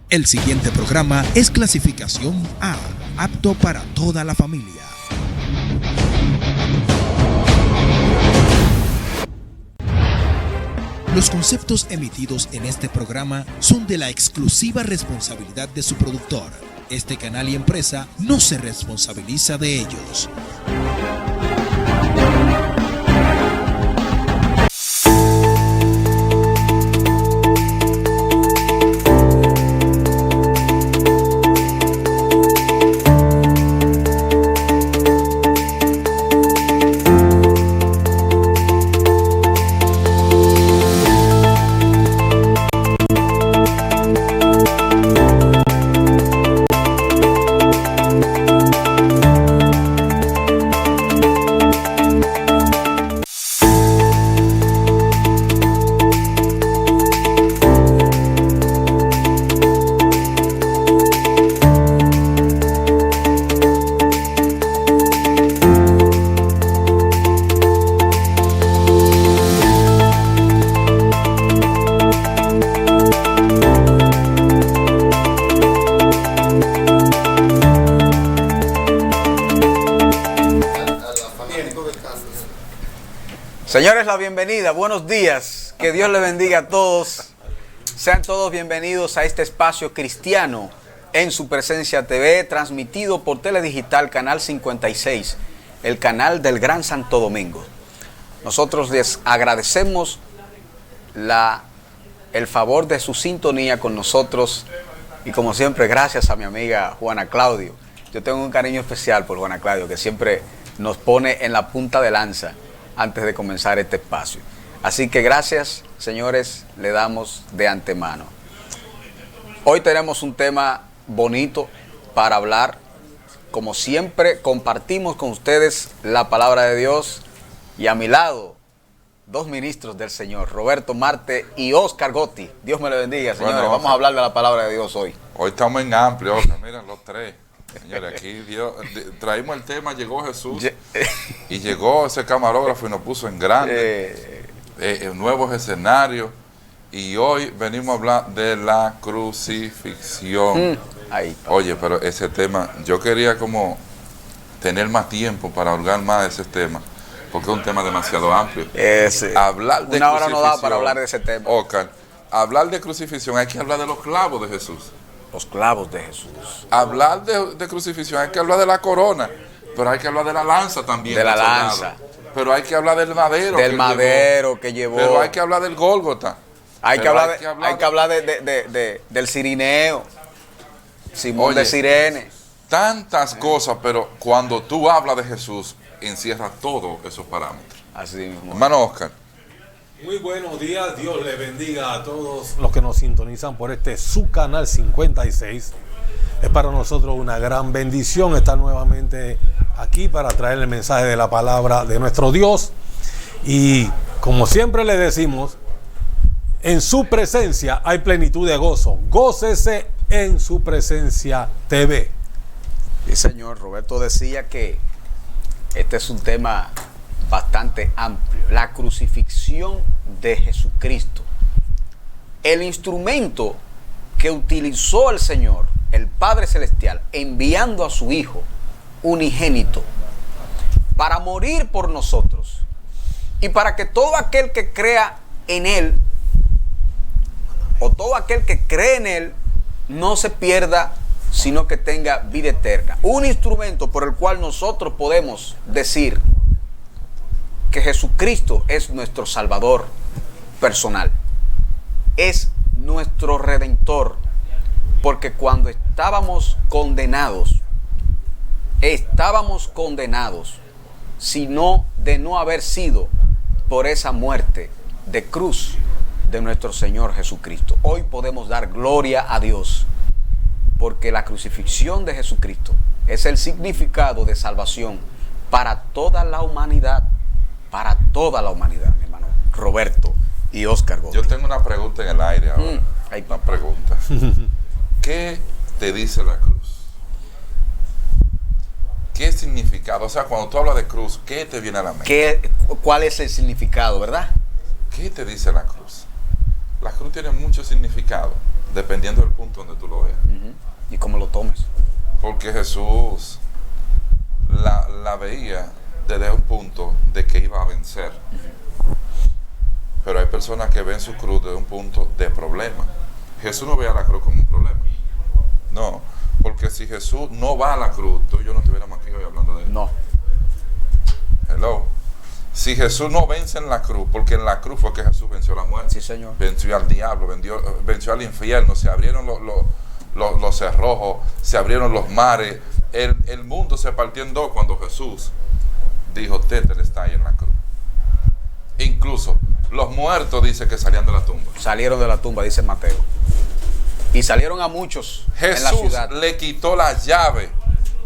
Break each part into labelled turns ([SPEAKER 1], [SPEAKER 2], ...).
[SPEAKER 1] El siguiente programa es clasificación A, apto para toda la familia. Los conceptos emitidos en este programa son de la exclusiva responsabilidad de su productor. Este canal y empresa no se responsabiliza de ellos.
[SPEAKER 2] Señores, la bienvenida, buenos días, que Dios les bendiga a todos. Sean todos bienvenidos a este espacio cristiano en su presencia TV, transmitido por Teledigital Canal 56, el canal del Gran Santo Domingo. Nosotros les agradecemos el favor de su sintonía con nosotros y como siempre, gracias a mi amiga Juana Claudio. Yo tengo un cariño especial por Juana Claudio, que siempre nos pone en la punta de lanza antes de comenzar este espacio. Así que gracias, señores, le damos de antemano. Hoy tenemos un tema bonito para hablar. Como siempre, compartimos con ustedes la palabra de Dios y a mi lado, dos ministros del Señor, Roberto Marte y Oscar Gotti. Dios me lo bendiga, señores. Bueno, vamos a hablar de la palabra de Dios hoy.
[SPEAKER 3] Hoy estamos en amplio, Oscar, miren los tres. Señores, aquí Dios, traímos el tema, llegó Jesús y llegó ese camarógrafo y nos puso en grande nuevos escenarios y hoy venimos a hablar de la crucifixión. Oye, pero ese tema, yo quería como tener más tiempo para hurgar más de ese tema, porque es un tema demasiado amplio. Hablar de
[SPEAKER 2] una hora no da para hablar de ese tema.
[SPEAKER 3] Oscar, hablar de crucifixión, hay que hablar de los clavos de Jesús.
[SPEAKER 2] Los clavos de Jesús.
[SPEAKER 3] Hablar de crucifixión, hay que hablar de la corona, pero hay que hablar de la lanza también.
[SPEAKER 2] De la lanza.
[SPEAKER 3] Pero hay que hablar del madero.
[SPEAKER 2] Que llevó.
[SPEAKER 3] Pero hay que hablar del Gólgota.
[SPEAKER 2] Hay que hablar del Cirineo. Simón de Cirene.
[SPEAKER 3] Tantas cosas, pero cuando tú hablas de Jesús, encierra todos esos parámetros.
[SPEAKER 2] Así mismo.
[SPEAKER 3] Hermano Oscar.
[SPEAKER 4] Muy buenos días, Dios les bendiga a todos los que nos sintonizan por su canal 56. Es para nosotros una gran bendición estar nuevamente aquí para traer el mensaje de la palabra de nuestro Dios. Y como siempre le decimos, en su presencia hay plenitud de gozo. Gócese en su presencia TV.
[SPEAKER 2] Sí, señor. Roberto decía que este es un tema bastante amplio, la crucifixión de Jesucristo. El instrumento que utilizó el Señor, el Padre Celestial, enviando a su Hijo unigénito para morir por nosotros y para que todo aquel que crea en Él, o todo aquel que cree en Él, no se pierda, sino que tenga vida eterna. Un instrumento por el cual nosotros podemos decir que Jesucristo es nuestro Salvador personal, es nuestro Redentor, porque cuando estábamos condenados, sino de no haber sido por esa muerte de cruz de nuestro Señor Jesucristo. Hoy podemos dar gloria a Dios, porque la crucifixión de Jesucristo es el significado de salvación para toda la humanidad. Para toda la humanidad, mi hermano Roberto y Oscar Gotti.
[SPEAKER 3] Yo tengo una pregunta en el aire ahora. Una pregunta. ¿Qué te dice la cruz? ¿Qué significado? O sea, cuando tú hablas de cruz, ¿qué te viene a la mente?
[SPEAKER 2] ¿Cuál es el significado, verdad?
[SPEAKER 3] ¿Qué te dice la cruz? La cruz tiene mucho significado. dependiendo del punto donde tú lo veas.
[SPEAKER 2] Y cómo lo tomes.
[SPEAKER 3] Porque Jesús la veía desde un punto de que iba a vencer. Pero hay personas que ven su cruz desde un punto de problema. Jesús no veía la cruz como un problema. No, porque si Jesús no va a la cruz, tú y yo no estuviéramos aquí hoy hablando de él.
[SPEAKER 2] No.
[SPEAKER 3] Hello. Si Jesús no vence en la cruz, porque en la cruz fue que Jesús venció la muerte.
[SPEAKER 2] Sí, Señor.
[SPEAKER 3] Venció al diablo, venció al infierno, se abrieron los cerrojos, se abrieron los mares. El mundo se partió en dos cuando Jesús dijo, Tétel está ahí en la cruz. Incluso los muertos dice que salían de la tumba.
[SPEAKER 2] Salieron de la tumba, dice Mateo. Y salieron a muchos en la
[SPEAKER 3] Jesús
[SPEAKER 2] ciudad.
[SPEAKER 3] le quitó la llave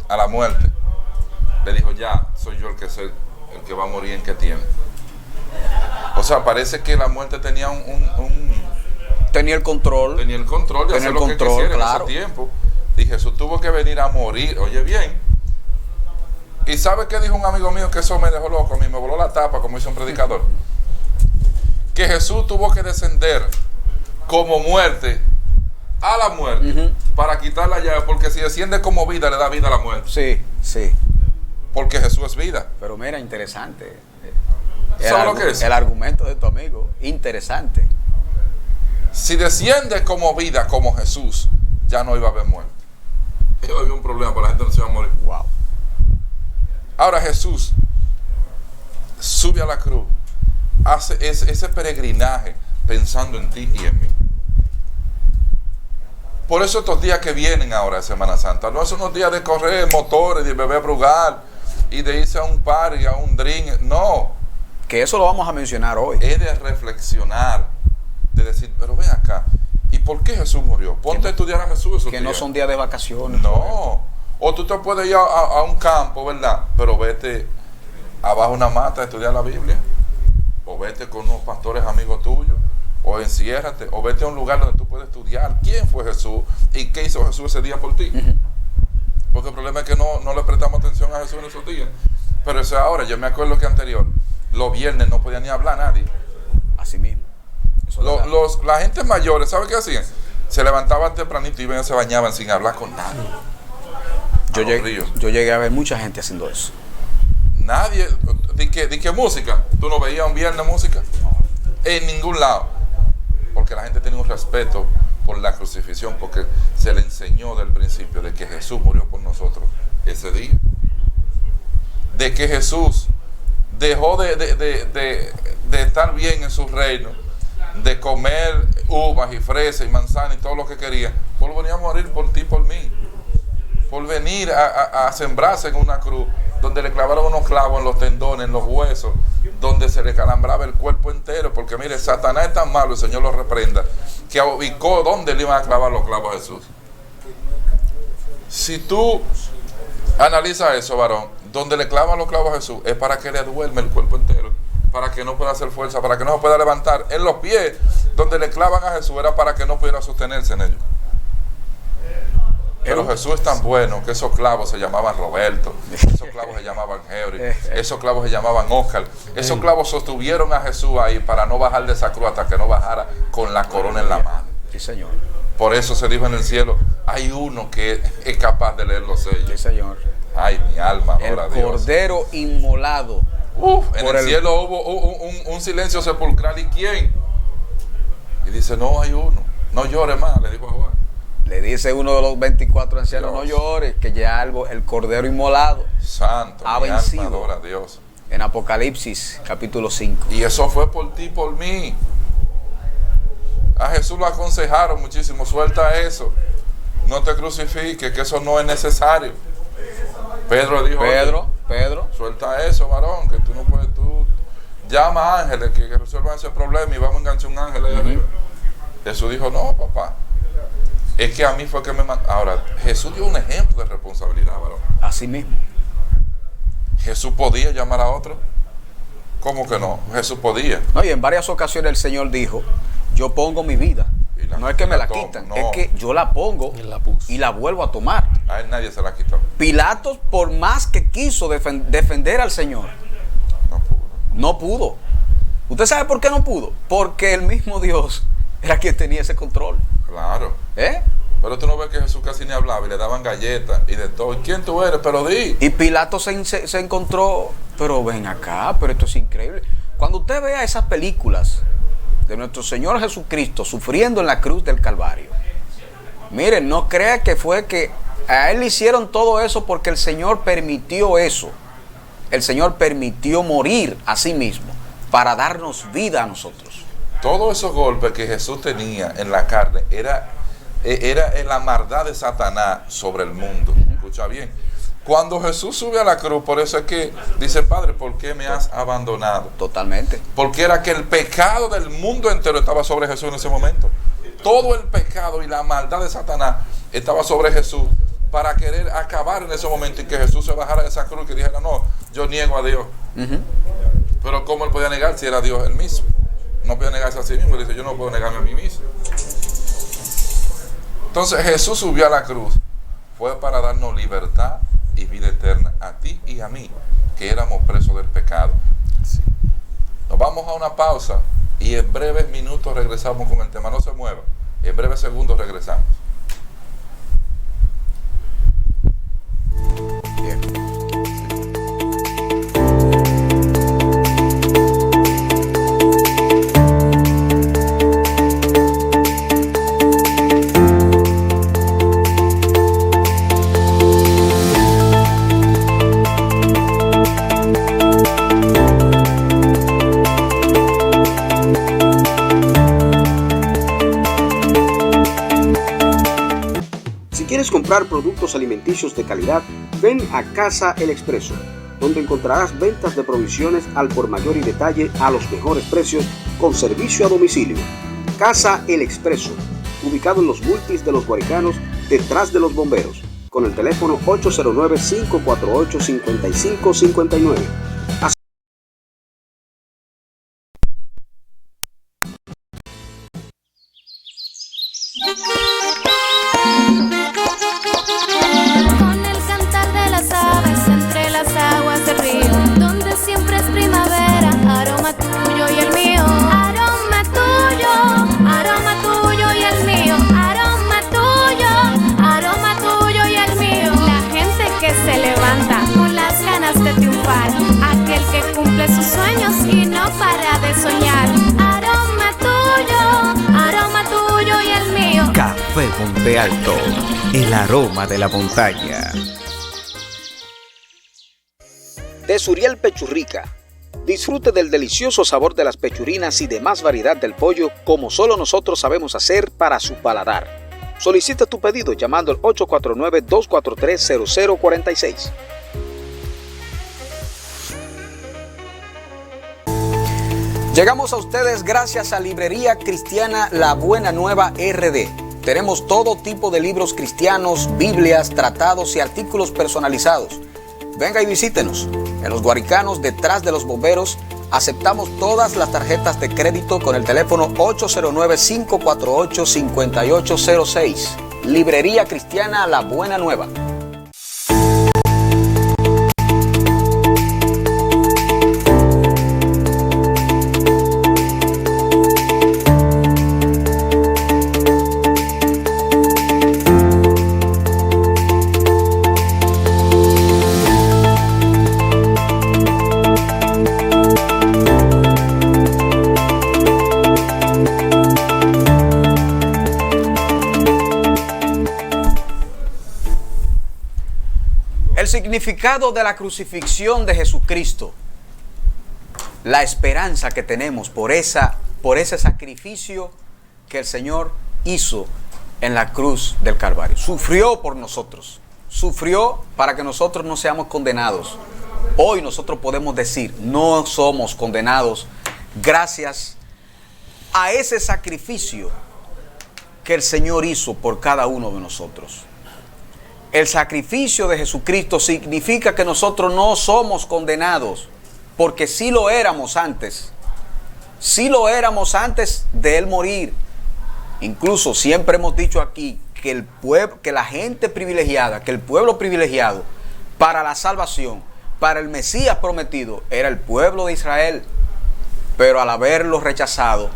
[SPEAKER 3] a la muerte. Le dijo, ya, soy yo el que va a morir en qué tiempo. O sea, parece que la muerte tenía
[SPEAKER 2] Tenía el control.
[SPEAKER 3] tenía el control de
[SPEAKER 2] Tenía
[SPEAKER 3] hacer
[SPEAKER 2] el
[SPEAKER 3] lo
[SPEAKER 2] control,
[SPEAKER 3] que quisiera
[SPEAKER 2] claro.
[SPEAKER 3] en ese tiempo. Y Jesús tuvo que venir a morir. Oye bien. ¿Y sabe qué dijo un amigo mío? Que eso me dejó loco, a mí me voló la tapa, como dice un predicador. Que Jesús tuvo que descender como muerte a la muerte para quitar la llave, porque si desciende como vida, le da vida a la muerte.
[SPEAKER 2] Sí, sí.
[SPEAKER 3] Porque Jesús es vida.
[SPEAKER 2] Pero mira, interesante.
[SPEAKER 3] ¿Sabe lo que es?
[SPEAKER 2] El argumento de tu amigo, interesante.
[SPEAKER 3] Si desciende como vida, como Jesús, ya no iba a haber muerte. Iba a haber un problema, para la gente no se iba a morir.
[SPEAKER 2] Wow.
[SPEAKER 3] Ahora Jesús sube a la cruz, hace ese peregrinaje pensando en ti y en mí. Por eso estos días que vienen ahora de Semana Santa, no son unos días de correr motores, de beber brugal y de irse a un party, a un drink, no.
[SPEAKER 2] Que eso lo vamos a mencionar hoy.
[SPEAKER 3] Es de reflexionar, de decir, pero ven acá, ¿y por qué Jesús murió? Ponte a estudiar a Jesús esos
[SPEAKER 2] Que
[SPEAKER 3] días.
[SPEAKER 2] no son días de vacaciones.
[SPEAKER 3] No. O tú te puedes ir a un campo, ¿verdad? Pero vete abajo de una mata a estudiar la Biblia. O vete con unos pastores amigos tuyos. O enciérrate. O vete a un lugar donde tú puedes estudiar quién fue Jesús y qué hizo Jesús ese día por ti. Porque el problema es que no le prestamos atención a Jesús en esos días. Pero eso ahora, yo me acuerdo que anterior, los viernes no podía ni hablar nadie.
[SPEAKER 2] Así mismo. Eso es verdad.
[SPEAKER 3] La gente mayores, ¿sabe qué hacían? Se levantaban tempranito y iban y se bañaban sin hablar con nadie.
[SPEAKER 2] Yo llegué a ver mucha gente haciendo eso.
[SPEAKER 3] Nadie, di que música, tú no veías un viernes música en ningún lado, porque la gente tenía un respeto por la crucifixión, porque se le enseñó del principio de que Jesús murió por nosotros ese día, de que Jesús dejó de estar bien en su reino, de comer uvas y fresas y manzanas y todo lo que quería, por venir a morir por ti y por mí, por venir a sembrarse en una cruz donde le clavaron unos clavos en los tendones, en los huesos, donde se le calambraba el cuerpo entero, porque mire, Satanás es tan malo, el Señor lo reprenda, que ubicó dónde le iban a clavar los clavos a Jesús. Si tú analizas eso, varón, donde le clavan los clavos a Jesús es para que le duerme el cuerpo entero, para que no pueda hacer fuerza, para que no se pueda levantar. En los pies, donde le clavan a Jesús, era para que no pudiera sostenerse en ellos. Pero Jesús es tan bueno que esos clavos se llamaban Roberto, esos clavos se llamaban Henry, esos clavos se llamaban Oscar. Esos clavos sostuvieron a Jesús ahí para no bajar de esa cruz hasta que no bajara con la corona en la mano.
[SPEAKER 2] Sí, Señor.
[SPEAKER 3] Por eso se dijo en el cielo, hay uno que es capaz de leer los sellos.
[SPEAKER 2] Sí, Señor.
[SPEAKER 3] Ay, mi alma, adora a Dios.
[SPEAKER 2] El cordero inmolado.
[SPEAKER 3] En el cielo hubo un silencio sepulcral. ¿Y quién? Y dice, no hay uno. No llore más, le dijo a Juan.
[SPEAKER 2] Le dice uno de los 24 ancianos,
[SPEAKER 3] Dios.
[SPEAKER 2] no llores, que ya el cordero inmolado
[SPEAKER 3] Santo,
[SPEAKER 2] ha
[SPEAKER 3] mi
[SPEAKER 2] vencido.
[SPEAKER 3] alma adora a Dios.
[SPEAKER 2] En Apocalipsis, capítulo 5.
[SPEAKER 3] Y eso fue por ti, por mí. A Jesús lo aconsejaron muchísimo, suelta eso. No te crucifiques, que eso no es necesario. Pedro dijo,
[SPEAKER 2] Pedro.
[SPEAKER 3] suelta eso, varón, que tú no puedes, tú llama a ángeles que resuelvan ese problema y vamos a enganchar un ángel ahí arriba. Jesús dijo, no, papá. Es que a mí fue que me mandó. Ahora, Jesús dio un ejemplo de responsabilidad, varón.
[SPEAKER 2] Así mismo.
[SPEAKER 3] Jesús podía llamar a otro. ¿Cómo que no? Jesús podía.
[SPEAKER 2] No, y en varias ocasiones el Señor dijo, yo pongo mi vida. No es que me la
[SPEAKER 3] tomo,
[SPEAKER 2] quitan,
[SPEAKER 3] no.
[SPEAKER 2] es que yo la pongo y la vuelvo a tomar.
[SPEAKER 3] A él nadie se la quitó.
[SPEAKER 2] Pilatos, por más que quiso defender al Señor,
[SPEAKER 3] No pudo.
[SPEAKER 2] no pudo. ¿Usted sabe por qué no pudo? Porque el mismo Dios era quien tenía ese control.
[SPEAKER 3] Claro.
[SPEAKER 2] ¿Eh?
[SPEAKER 3] Pero tú no ves que Jesús casi ni hablaba y le daban galletas y de todo. ¿Y quién tú eres? Pero di.
[SPEAKER 2] Y Pilato se encontró, pero ven acá, pero esto es increíble. Cuando usted vea esas películas de nuestro Señor Jesucristo sufriendo en la cruz del Calvario, miren, no crea que fue que a Él le hicieron todo eso porque el Señor permitió eso. El Señor permitió morir a sí mismo para darnos vida a nosotros.
[SPEAKER 3] Todos esos golpes que Jesús tenía en la carne era la maldad de Satanás sobre el mundo. Escucha bien. Cuando Jesús sube a la cruz, por eso es que dice, Padre, ¿por qué me has abandonado?
[SPEAKER 2] Totalmente.
[SPEAKER 3] Porque era que el pecado del mundo entero estaba sobre Jesús en ese momento. Todo el pecado y la maldad de Satanás estaba sobre Jesús para querer acabar en ese momento y que Jesús se bajara de esa cruz y que dijera, no, yo niego a Dios. Pero ¿cómo él podía negar si era Dios él mismo? No podía negarse a sí mismo. Él dice, yo no puedo negarme a mí mismo. Entonces Jesús subió a la cruz. Fue para darnos libertad y vida eterna a ti y a mí, que éramos presos del pecado. Sí. Nos vamos a una pausa y en breves minutos regresamos con el tema. No se mueva. En breves segundos regresamos.
[SPEAKER 2] Bien.
[SPEAKER 5] ¿Quieres comprar productos alimenticios de calidad? Ven a Casa El Expreso, donde encontrarás ventas de provisiones al por mayor y detalle a los mejores precios con servicio a domicilio. Casa El Expreso, ubicado en los multis de Los Guaricanos, detrás de los bomberos, con el teléfono 809-548-5559.
[SPEAKER 6] Con el cantar de las aves entre las aguas del río, donde siempre es primavera, aroma tuyo y el mío. Aroma tuyo y el mío. Aroma tuyo y el mío. La gente que se levanta con las ganas de triunfar, aquel que cumple sus sueños y no para de soñar. Aroma tuyo y el mío.
[SPEAKER 7] Café Monte Alto, el aroma de la montaña.
[SPEAKER 5] De Suriel Pechurrica. Disfrute del delicioso sabor de las pechurinas y de más variedad del pollo como solo nosotros sabemos hacer para su paladar. Solicita tu pedido llamando al 849-243-0046.
[SPEAKER 2] Llegamos a ustedes gracias a Librería Cristiana La Buena Nueva RD. Tenemos todo tipo de libros cristianos, Biblias, tratados y artículos personalizados. Venga y visítenos. En Los Guaricanos, detrás de los bomberos, aceptamos todas las tarjetas de crédito con el teléfono 809-548-5806. Librería Cristiana La Buena Nueva. El significado de la crucifixión de Jesucristo, la esperanza que tenemos por ese sacrificio que el Señor hizo en la cruz del Calvario. Sufrió por nosotros, sufrió para que nosotros no seamos condenados. Hoy nosotros podemos decir, no somos condenados gracias a ese sacrificio que el Señor hizo por cada uno de nosotros. El sacrificio de Jesucristo significa que nosotros no somos condenados, porque sí lo éramos antes. Sí lo éramos antes de Él morir. Incluso siempre hemos dicho aquí que el pueblo, que la gente privilegiada, que el pueblo privilegiado para la salvación, para el Mesías prometido, era el pueblo de Israel. Pero al haberlo rechazado,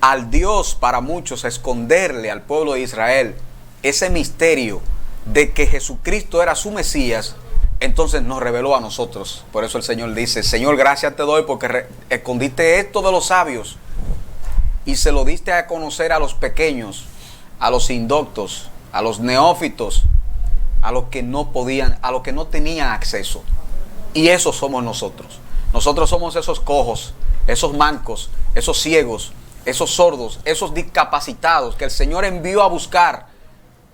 [SPEAKER 2] al Dios para muchos esconderle al pueblo de Israel ese misterio de que Jesucristo era su Mesías, entonces nos reveló a nosotros. Por eso el Señor dice: Señor, gracias te doy porque escondiste esto de los sabios y se lo diste a conocer a los pequeños, a los indoctos, a los neófitos, a los que no podían, a los que no tenían acceso. Y esos somos nosotros. Nosotros somos esos cojos, esos mancos, esos ciegos, esos sordos, esos discapacitados que el Señor envió a buscar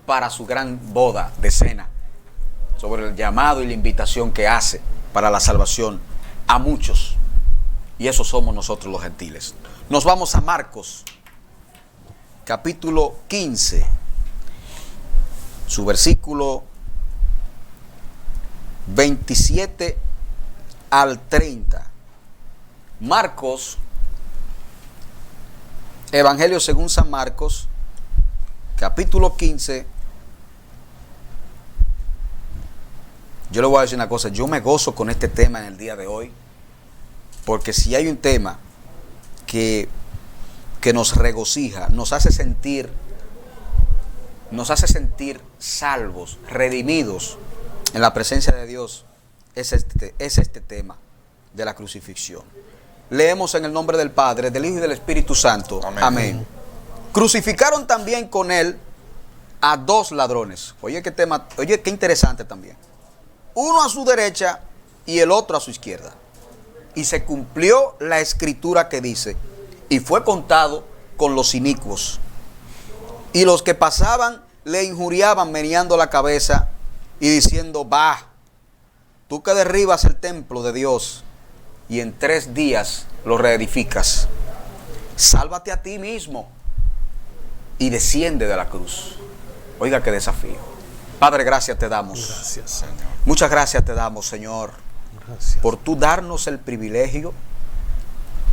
[SPEAKER 2] para su gran boda de cena, sobre el llamado y la invitación que hace para la salvación a muchos. Y esos somos nosotros los gentiles. Nos vamos a Marcos, capítulo 15, su versículo 27 al 30. Marcos, Evangelio según San Marcos, capítulo 15. Yo le voy a decir una cosa, yo me gozo con este tema en el día de hoy, porque si hay un tema que nos regocija, nos hace sentir salvos, redimidos en la presencia de Dios, es este tema de la crucifixión. Leemos en el nombre del Padre, del Hijo y del Espíritu Santo. Amén. Amén. Crucificaron también con él a 2 ladrones. Oye, qué tema, oye, qué interesante también. Uno a su derecha y el otro a su izquierda. Y se cumplió la escritura que dice: y fue contado con los inicuos. Y los que pasaban le injuriaban meneando la cabeza y diciendo: va, tú que derribas el templo de Dios y en 3 días lo reedificas, sálvate a ti mismo y desciende de la cruz. Oiga qué desafío. Padre, gracias te damos.
[SPEAKER 4] Gracias, Señor.
[SPEAKER 2] Muchas gracias te damos, Señor,
[SPEAKER 4] Gracias.
[SPEAKER 2] por tú darnos el privilegio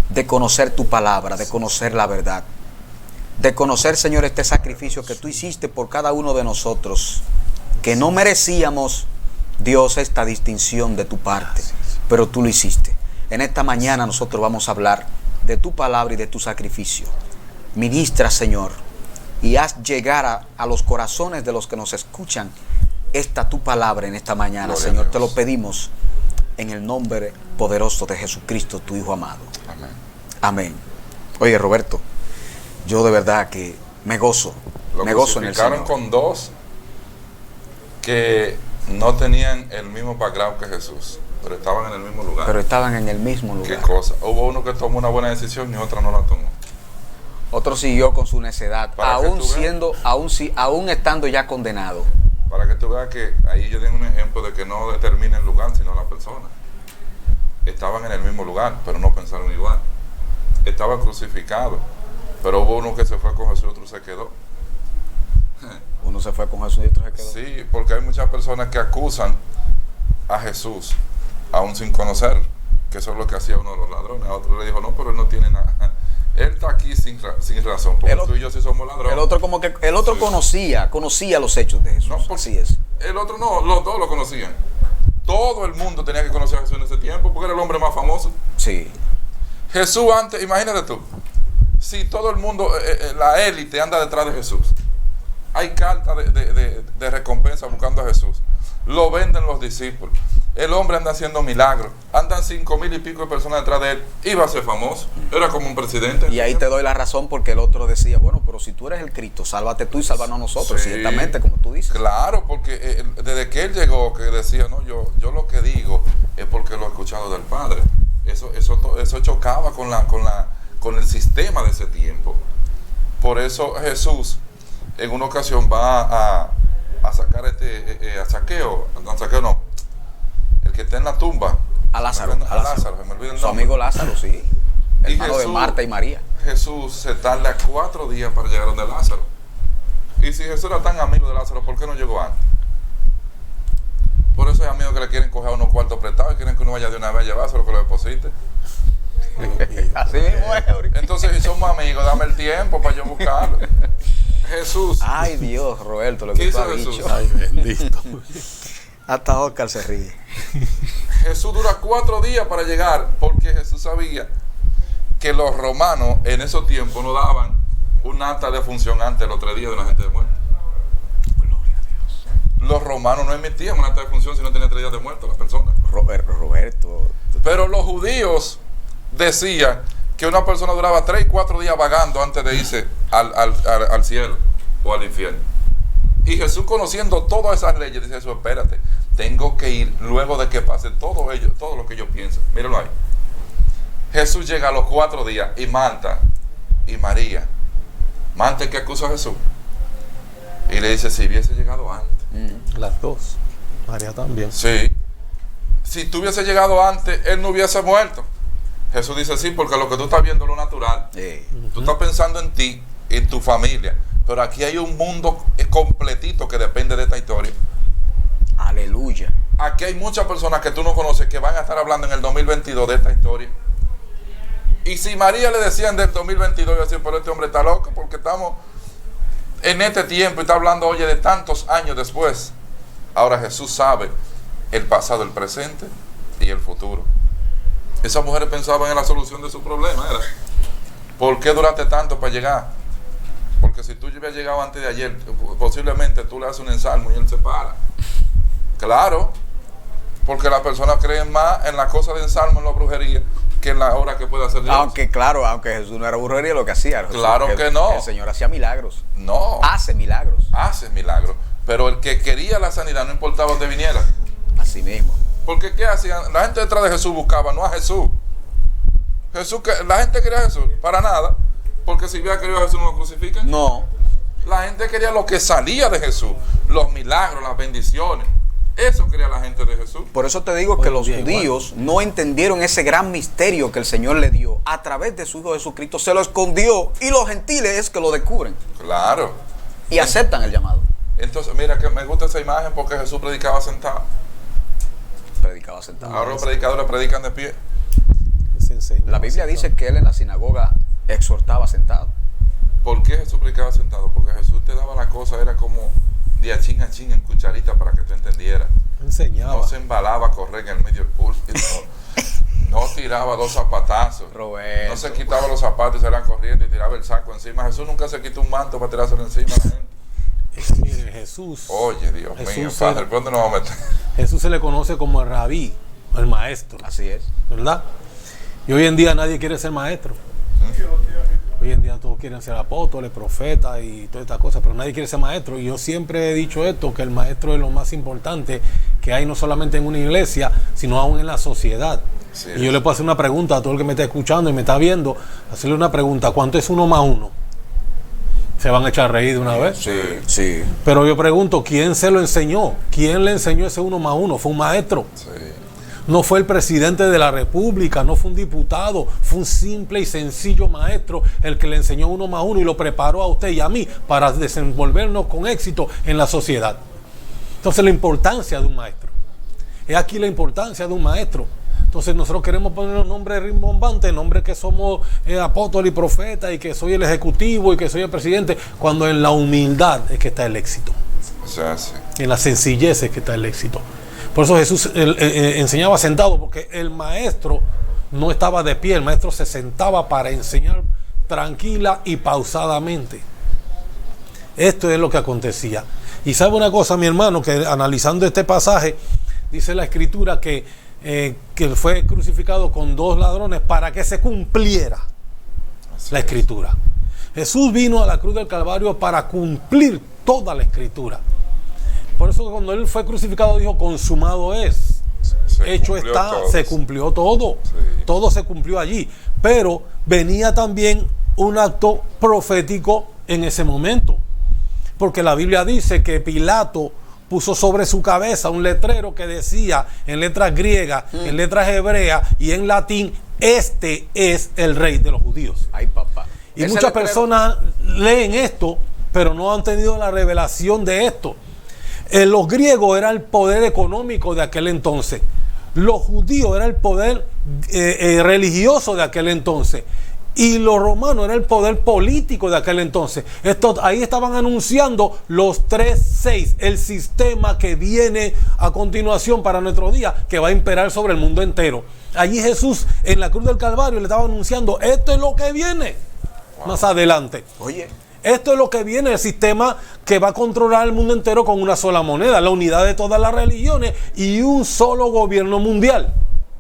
[SPEAKER 2] de conocer tu palabra, de conocer la verdad, de conocer, Señor, este sacrificio que tú hiciste por cada uno de nosotros, que no merecíamos, Dios, esta distinción de tu parte, pero tú lo hiciste. En esta mañana nosotros vamos a hablar de tu palabra y de tu sacrificio. Ministra, Señor, y haz llegar a los corazones de los que nos escuchan esta tu palabra en esta mañana,
[SPEAKER 3] Gloria
[SPEAKER 2] Señor.
[SPEAKER 3] a Dios.
[SPEAKER 2] Te lo pedimos en el nombre poderoso de Jesucristo, tu Hijo amado.
[SPEAKER 3] Amén.
[SPEAKER 2] Amén. Oye, Roberto, yo de verdad que me gozo en el
[SPEAKER 3] crucificaron
[SPEAKER 2] Señor.
[SPEAKER 3] con 2 que no tenían el mismo background que Jesús, pero estaban en el mismo lugar.
[SPEAKER 2] Pero estaban en el mismo lugar.
[SPEAKER 3] ¿Qué cosa? Hubo uno que tomó una buena decisión y otro no la tomó.
[SPEAKER 2] Otro siguió con su necedad,
[SPEAKER 3] Para que
[SPEAKER 2] aún
[SPEAKER 3] tú veas.
[SPEAKER 2] siendo, aún estando ya condenado.
[SPEAKER 3] Para que tú veas que ahí yo tengo un ejemplo de que no determina el lugar, sino la persona. Estaban en el mismo lugar, pero no pensaron igual. Estaban crucificados, pero hubo uno que se fue con Jesús y otro se quedó.
[SPEAKER 2] Uno se fue con Jesús y otro se quedó.
[SPEAKER 3] Sí, porque hay muchas personas que acusan a Jesús, aún sin conocer, que eso es lo que hacía uno de los ladrones. A otro le dijo: no, pero él no tiene nada. Él está aquí sin razón, porque tú y yo sí somos ladrones.
[SPEAKER 2] El otro como que el otro
[SPEAKER 3] Sí.
[SPEAKER 2] conocía los hechos de Jesús.
[SPEAKER 3] No, porque
[SPEAKER 2] así es.
[SPEAKER 3] El otro no, los dos lo conocían. Todo el mundo tenía que conocer a Jesús en ese tiempo, porque era el hombre más famoso.
[SPEAKER 2] Sí.
[SPEAKER 3] Jesús antes, imagínate tú, si todo el mundo, la élite anda detrás de Jesús, hay cartas de recompensa buscando a Jesús, lo venden los discípulos, el hombre anda haciendo milagros, andan 5,000 y pico de personas detrás de él, iba a ser famoso, era como un presidente.
[SPEAKER 2] Y ahí te doy la razón, porque el otro decía: bueno, pero si tú eres el Cristo, sálvate tú y sálvanos a nosotros,
[SPEAKER 3] Sí.
[SPEAKER 2] ciertamente, como tú dices.
[SPEAKER 3] Claro, porque desde que él llegó, que decía: no, yo lo que digo es porque lo he escuchado del Padre. Eso chocaba con el sistema de ese tiempo. Por eso Jesús en una ocasión va a sacar a Zaqueo no, el que está en la tumba,
[SPEAKER 2] A Lázaro.
[SPEAKER 3] se me olvida el
[SPEAKER 2] Su
[SPEAKER 3] nombre.
[SPEAKER 2] amigo Lázaro, sí.
[SPEAKER 3] Y
[SPEAKER 2] Hermano de
[SPEAKER 3] Jesús-
[SPEAKER 2] Marta y María.
[SPEAKER 3] Jesús se tarda 4 días para llegar donde Lázaro. Y si Jesús era tan amigo de Lázaro, ¿por qué no llegó antes? Por eso hay amigos que le quieren coger unos cuartos prestados y quieren que uno vaya de una vez a llevárselo, que lo deposite.
[SPEAKER 2] Así mismo es.
[SPEAKER 3] Entonces, si somos amigos, dame el tiempo para yo buscarlo. Jesús.
[SPEAKER 2] Ay, Dios, Roberto, lo
[SPEAKER 3] ¿Qué
[SPEAKER 2] que tú
[SPEAKER 3] hizo
[SPEAKER 2] has
[SPEAKER 3] Jesús?
[SPEAKER 2] dicho.
[SPEAKER 4] Ay, bendito.
[SPEAKER 2] Hasta Oscar se ríe.
[SPEAKER 3] Jesús dura 4 días para llegar, porque Jesús sabía que los romanos en esos tiempos no daban un acta de función antes de los 3 días de una gente de muerte.
[SPEAKER 2] Gloria a Dios.
[SPEAKER 3] Los romanos no emitían un acta de función si no tenía 3 días de muerte las personas.
[SPEAKER 2] Roberto.
[SPEAKER 3] Pero los judíos decían que una persona duraba 3 y 4 días vagando antes de irse al cielo o al infierno. Y Jesús, conociendo todas esas leyes, dice eso: espérate, tengo que ir luego de que pase todo lo que yo pienso. Mírenlo ahí. Jesús llega a los 4 días y Marta y María, Marta, el que acusa a Jesús, y le dice: si hubiese llegado antes.
[SPEAKER 4] Las dos. María también.
[SPEAKER 3] Sí. Si tú hubiese llegado antes, él no hubiese muerto. Jesús dice: sí, porque lo que tú estás viendo es lo natural. Tú estás pensando en ti, en tu familia. Pero aquí hay un mundo completito que depende de esta historia.
[SPEAKER 2] Aleluya.
[SPEAKER 3] Aquí hay muchas personas que tú no conoces que van a estar hablando en el 2022 de esta historia. Y si María le decían del 2022, yo decía: pero este hombre está loco, porque estamos en este tiempo y está hablando, oye, de tantos años después. Ahora Jesús sabe el pasado, el presente y el futuro. Esas mujeres pensaban en la solución de su problema. Era: ¿por qué duraste tanto para llegar? Porque si tú hubieras llegado antes de ayer, posiblemente tú le haces un ensalmo y él se para. Claro, porque las personas creen más en las cosas de ensalmo, en la brujería, que en la obra que puede hacer Dios.
[SPEAKER 2] Aunque Jesús no era brujería lo que hacía.
[SPEAKER 3] Claro que no.
[SPEAKER 2] El Señor hacía milagros.
[SPEAKER 3] No.
[SPEAKER 2] Hace milagros.
[SPEAKER 3] Hace milagros. Pero el que quería la sanidad no importaba dónde viniera.
[SPEAKER 2] Así mismo.
[SPEAKER 3] Porque ¿qué hacían? La gente detrás de Jesús buscaba, no a Jesús. La gente quería a Jesús, para nada. Porque si hubiera querido a Jesús, no lo crucifican.
[SPEAKER 2] No.
[SPEAKER 3] La gente quería lo que salía de Jesús, los milagros, las bendiciones. Eso quería la gente de Jesús.
[SPEAKER 2] Por eso te digo que los judíos no entendieron ese gran misterio que el Señor le dio a través de su Hijo Jesucristo. Se lo escondió, y los gentiles es que lo descubren.
[SPEAKER 3] Claro.
[SPEAKER 2] Y aceptan el llamado.
[SPEAKER 3] Entonces, mira que me gusta esa imagen, porque Jesús predicaba sentado.
[SPEAKER 2] Predicaba sentado.
[SPEAKER 3] Ahora los predicadores predican de pie.
[SPEAKER 2] La Biblia dice que él en la sinagoga exhortaba sentado.
[SPEAKER 3] ¿Por qué Jesús predicaba sentado? Porque Jesús te daba la cosa, era como de achín a chin en cucharita para que tú entendieras.
[SPEAKER 4] Enseñaba.
[SPEAKER 3] No se embalaba a correr en el medio del púlpito. No tiraba 2 zapatazos.
[SPEAKER 2] Roberto.
[SPEAKER 3] No se quitaba los zapatos y salía corriendo y tiraba el saco encima. Jesús nunca se quitó un manto para tirárselo encima a la gente.
[SPEAKER 4] Mire, Jesús.
[SPEAKER 3] Oye, Dios mío, Padre, ¿por dónde nos vamos a meter?
[SPEAKER 4] Jesús se le conoce como el rabí, el maestro.
[SPEAKER 2] Así es.
[SPEAKER 4] ¿Verdad? Y hoy en día nadie quiere ser maestro. Hoy en día todos quieren ser apóstoles, profetas y todas estas cosas, pero nadie quiere ser maestro. Y yo siempre he dicho esto, que el maestro es lo más importante que hay, no solamente en una iglesia, sino aún en la sociedad. Sí, y yo le puedo hacer una pregunta a todo el que me está escuchando y me está viendo, hacerle una pregunta: ¿cuánto es 1 más 1? Se van a echar a reír de una vez.
[SPEAKER 2] Sí, sí.
[SPEAKER 4] Pero yo pregunto: ¿quién se lo enseñó? ¿Quién le enseñó ese 1 más 1? Fue un maestro.
[SPEAKER 3] Sí.
[SPEAKER 4] No fue el presidente de la república, no fue un diputado, fue un simple y sencillo maestro el que le enseñó 1 más 1 y lo preparó a usted y a mí para desenvolvernos con éxito en la sociedad. Entonces, la importancia de un maestro. Es aquí la importancia de un maestro. Entonces, nosotros queremos poner un nombre rimbombante, nombre que somos apóstoles y profetas y que soy el ejecutivo y que soy el presidente, cuando en la humildad es que está el éxito.
[SPEAKER 3] O sea, sí.
[SPEAKER 4] En la sencillez es que está el éxito. Por eso Jesús enseñaba sentado, porque el maestro no estaba de pie, el maestro se sentaba para enseñar tranquila y pausadamente. Esto es lo que acontecía. Y sabe una cosa, mi hermano, que analizando este pasaje, dice la Escritura que fue crucificado con 2 ladrones para que se cumpliera la Escritura. Jesús vino a la cruz del Calvario para cumplir toda la Escritura. Por eso cuando él fue crucificado dijo: consumado es, hecho está, se cumplió todo. Sí. Todo se cumplió allí. Pero venía también un acto profético en ese momento, porque la Biblia dice que Pilato puso sobre su cabeza un letrero que decía en letras griegas, en letras hebreas y en latín: este es el rey de los judíos.
[SPEAKER 2] Ay, papá.
[SPEAKER 4] Y muchas personas leen esto, pero no han tenido la revelación de esto. Los griegos era el poder económico de aquel entonces. Los judíos era el poder religioso de aquel entonces. Y los romanos era el poder político de aquel entonces. Ahí estaban anunciando los 3-6, el sistema que viene a continuación para nuestro día, que va a imperar sobre el mundo entero. Allí Jesús en la cruz del Calvario le estaba anunciando, esto es lo que viene más adelante.
[SPEAKER 2] Oye,
[SPEAKER 4] esto es lo que viene, el sistema que va a controlar el mundo entero con una sola moneda, la unidad de todas las religiones y un solo gobierno mundial.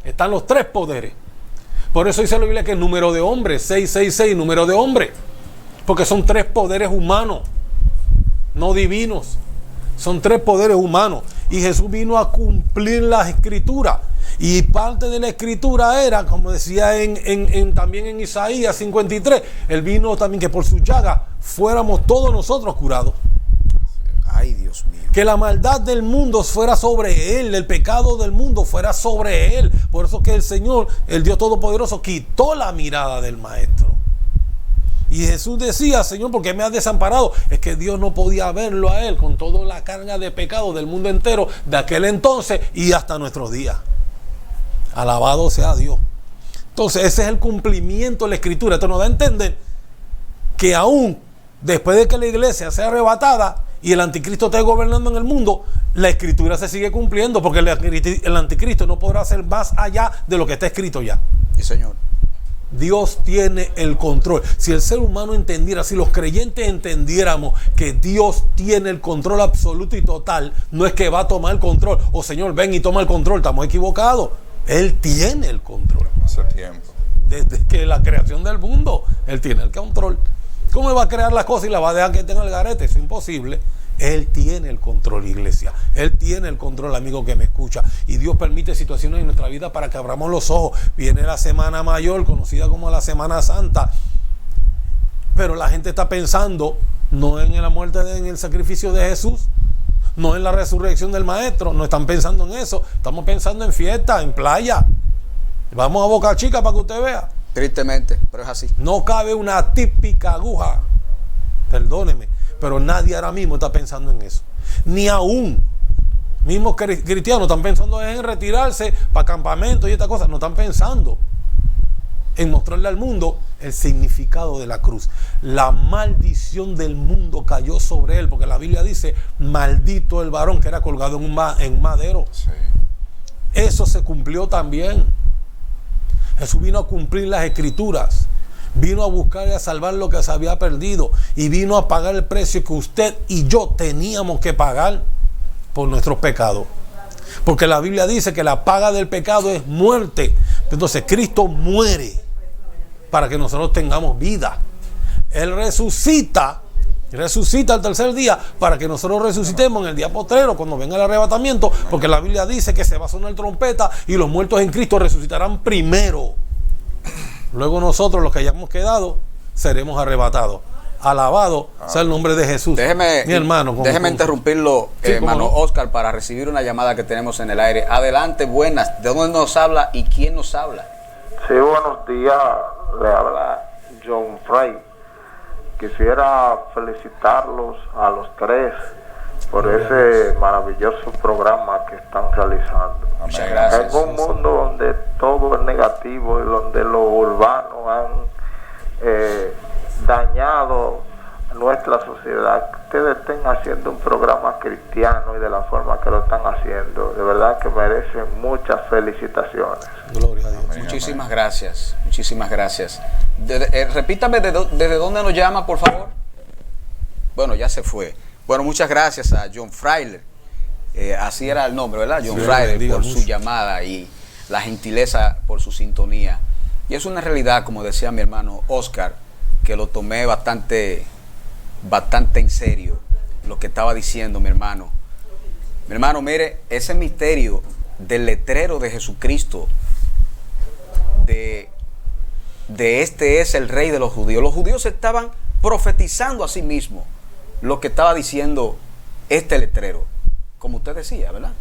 [SPEAKER 4] Están los 3 poderes. Por eso dice la Biblia que el número de hombres, 666, número de hombres. Porque son 3 poderes humanos, no divinos. Son 3 poderes humanos. Y Jesús vino a cumplir las escrituras. Y parte de la escritura era, como decía también en Isaías 53, Él vino también que por su llaga fuéramos todos nosotros curados.
[SPEAKER 2] ay Dios mío.
[SPEAKER 4] Que la maldad del mundo fuera sobre Él, el pecado del mundo fuera sobre Él. Por eso que el Señor, el Dios Todopoderoso, quitó la mirada del Maestro. Y Jesús decía, Señor, ¿por qué me has desamparado? Es que Dios no podía verlo a Él con toda la carga de pecado del mundo entero de aquel entonces y hasta nuestros días. Alabado sea Dios. Entonces ese es el cumplimiento de la Escritura. Esto nos da a entender que aún después de que la iglesia sea arrebatada y el anticristo esté gobernando en el mundo, la Escritura se sigue cumpliendo, porque el anticristo no podrá hacer más allá de lo que está escrito ya.
[SPEAKER 2] Sí, Señor.
[SPEAKER 4] Dios tiene el control. Si el ser humano entendiera, si los creyentes entendiéramos que Dios tiene el control absoluto y total, no es que va a tomar el control, o Señor, ven y toma el control, estamos equivocados. Él tiene el control.
[SPEAKER 3] Hace tiempo.
[SPEAKER 4] Desde que la creación del mundo, Él tiene el control. ¿Cómo Él va a crear las cosas y las va a dejar que tenga el garete? Es imposible. Él tiene el control, iglesia. Él tiene el control, amigo que me escucha. Y Dios permite situaciones en nuestra vida para que abramos los ojos. Viene la Semana Mayor, conocida como la Semana Santa. Pero la gente está pensando no en la muerte, en el sacrificio de Jesús, no en la resurrección del Maestro. No están pensando en eso. Estamos pensando en fiesta, en playa. Vamos a Boca Chica para que usted vea.
[SPEAKER 2] Tristemente, pero es así.
[SPEAKER 4] No cabe una típica aguja. Perdóneme, pero nadie ahora mismo está pensando en eso. Ni aún mismos cristianos están pensando en retirarse para campamentos y estas cosas. No están pensando en mostrarle al mundo el significado de la cruz. La maldición del mundo cayó sobre él, porque la Biblia dice, maldito el varón que era colgado en un madero.
[SPEAKER 3] Sí.
[SPEAKER 4] Eso se cumplió también. Jesús vino a cumplir las escrituras, vino a buscar y a salvar lo que se había perdido, y vino a pagar el precio que usted y yo teníamos que pagar por nuestros pecados. Porque la Biblia dice que la paga del pecado es muerte. Entonces Cristo muere para que nosotros tengamos vida. Él resucita al tercer día para que nosotros resucitemos en el día postrero, cuando venga el arrebatamiento, porque la Biblia dice que se va a sonar trompeta y los muertos en Cristo resucitarán primero. Luego nosotros, los que hayamos quedado, seremos arrebatados. Alabado sea el nombre de Jesús.
[SPEAKER 2] Déjeme,
[SPEAKER 4] mi hermano,
[SPEAKER 2] déjeme interrumpirlo,
[SPEAKER 4] sí,
[SPEAKER 2] hermano
[SPEAKER 4] no.
[SPEAKER 2] Oscar, para recibir una llamada que tenemos en el aire. Adelante, buenas. ¿De dónde nos habla y quién nos habla?
[SPEAKER 8] Sí, buenos días. Le habla John Fray. Quisiera felicitarlos a los 3 por ese maravilloso programa que están realizando.
[SPEAKER 2] Muchas gracias.
[SPEAKER 8] En un mundo donde todo es negativo y donde los urbanos han dañado nuestra sociedad, que ustedes estén haciendo un programa cristiano y de la forma que lo están haciendo, de verdad que merecen muchas felicitaciones.
[SPEAKER 4] Gloria a Dios.
[SPEAKER 2] Muchísimas gracias, muchísimas gracias. Repítame desde dónde nos llama, por favor. Bueno, ya se fue. Bueno, muchas gracias a John Frailer. Así era el nombre, ¿verdad? John Frailer, por su llamada y la gentileza por su sintonía. Y es una realidad, como decía mi hermano Oscar, que lo tomé bastante en serio lo que estaba diciendo mi hermano. Mi hermano, mire, ese misterio del letrero de Jesucristo, de este es el rey de los judíos. Los judíos estaban profetizando a sí mismos lo que estaba diciendo este letrero, como usted decía, ¿verdad?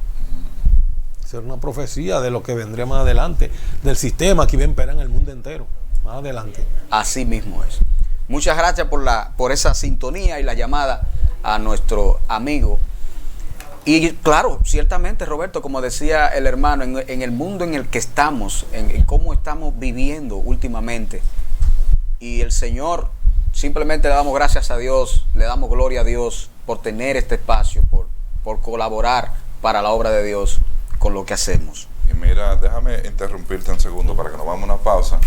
[SPEAKER 4] Ser una profecía de lo que vendría más adelante, del sistema que iba a imperar en el mundo entero, más adelante.
[SPEAKER 2] Así mismo es. Muchas gracias por esa sintonía y la llamada a nuestro amigo. Y claro, ciertamente, Roberto, como decía el hermano, en el mundo en el que estamos, en cómo estamos viviendo últimamente, Y el Señor, simplemente le damos gracias a Dios, le damos gloria a Dios por tener este espacio, por colaborar para la obra de Dios con lo que hacemos.
[SPEAKER 3] Y mira, déjame interrumpirte un segundo para que nos vamos a una pausa.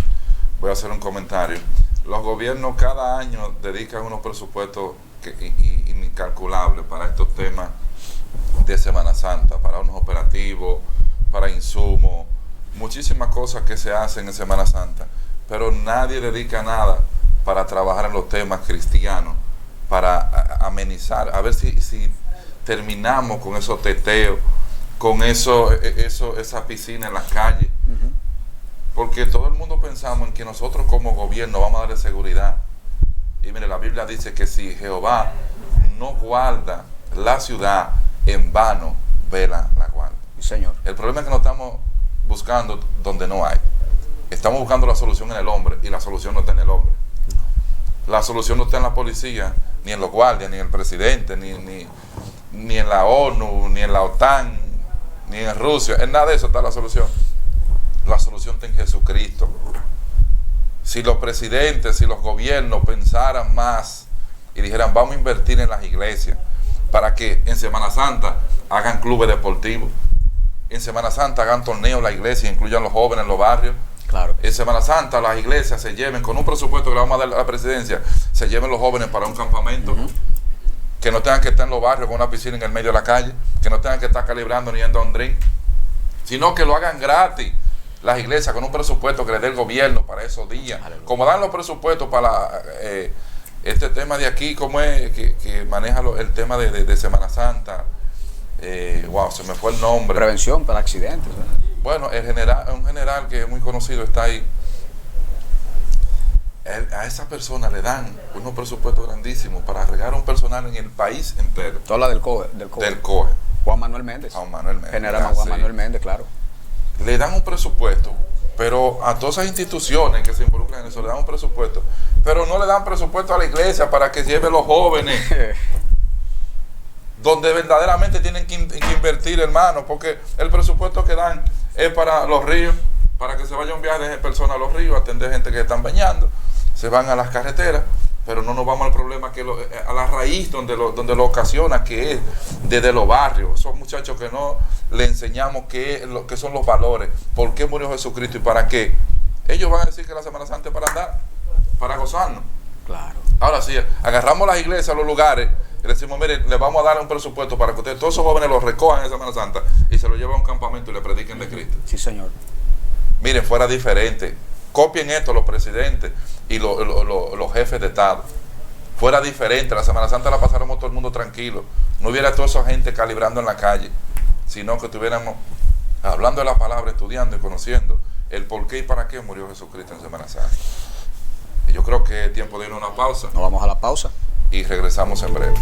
[SPEAKER 3] Voy a hacer un comentario. Los gobiernos cada año dedican unos presupuestos incalculables para estos temas de Semana Santa, para unos operativos, para insumos, muchísimas cosas que se hacen en Semana Santa, pero nadie dedica nada para trabajar en los temas cristianos, para amenizar, a ver si terminamos con esos teteos, con esa piscina en las calles, porque todo el mundo pensamos en que nosotros como gobierno vamos a darle seguridad. Y mire, la Biblia dice que si Jehová no guarda la ciudad, en vano vela la guarda.
[SPEAKER 2] Sí, Señor.
[SPEAKER 3] El problema es que no estamos buscando donde no hay. Estamos buscando la solución en el hombre, y la solución no está en el hombre. La solución no está en la policía, ni en los guardias, ni en el presidente, ni en la ONU, ni en la OTAN, ni en Rusia. En nada de eso está la solución. La solución está en Jesucristo. Si los presidentes, si los gobiernos pensaran más y dijeran, vamos a invertir en las iglesias para que en Semana Santa hagan clubes deportivos, en Semana Santa hagan torneos la iglesia, incluyan los jóvenes en los barrios.
[SPEAKER 2] Claro.
[SPEAKER 3] En Semana Santa las iglesias se lleven, con un presupuesto que le vamos a dar a la presidencia, se lleven los jóvenes para un campamento. Que no tengan que estar en los barrios con una piscina en el medio de la calle, que no tengan que estar calibrando ni yendo a un drink, sino que lo hagan gratis las iglesias con un presupuesto que les dé el gobierno para esos días. Aleluya. Como dan los presupuestos para este tema de aquí, como es que maneja el tema de Semana Santa. Wow, se me fue el nombre.
[SPEAKER 2] Prevención para accidentes.
[SPEAKER 3] Bueno, un general que es muy conocido está ahí. A esa persona le dan unos presupuestos grandísimos para regar un personal en el país entero.
[SPEAKER 2] Toda la del COE.
[SPEAKER 3] Del COE.
[SPEAKER 2] Juan Manuel Méndez. General Juan Manuel Méndez, claro.
[SPEAKER 3] Le dan un presupuesto, pero a todas esas instituciones que se involucran en eso le dan un presupuesto, pero no le dan presupuesto a la iglesia para que lleve los jóvenes donde verdaderamente tienen que invertir, hermano, porque el presupuesto que dan es para los ríos, para que se vaya un viaje de personas a los ríos, atender gente que están bañando, se van a las carreteras, pero no nos vamos al problema, a la raíz donde lo ocasiona, que es desde los barrios. Esos muchachos que no le enseñamos qué son los valores, por qué murió Jesucristo y para qué. Ellos van a decir que la Semana Santa es para andar, para gozarnos.
[SPEAKER 2] Claro.
[SPEAKER 3] Ahora sí, agarramos las iglesias, los lugares, y le decimos, mire, le vamos a dar un presupuesto para que ustedes, todos esos jóvenes los recojan en Semana Santa y se los lleven a un campamento y le prediquen de Cristo.
[SPEAKER 2] Sí, Señor.
[SPEAKER 3] Miren, fuera diferente. Copien esto los presidentes y los jefes de Estado. Fuera diferente, la Semana Santa la pasáramos todo el mundo tranquilo. No hubiera toda esa gente calibrando en la calle, sino que estuviéramos hablando de la palabra, estudiando y conociendo el por qué y para qué murió Jesucristo en Semana Santa. Y yo creo que es tiempo de ir a una pausa.
[SPEAKER 2] Nos vamos a la pausa.
[SPEAKER 3] Y regresamos en breve.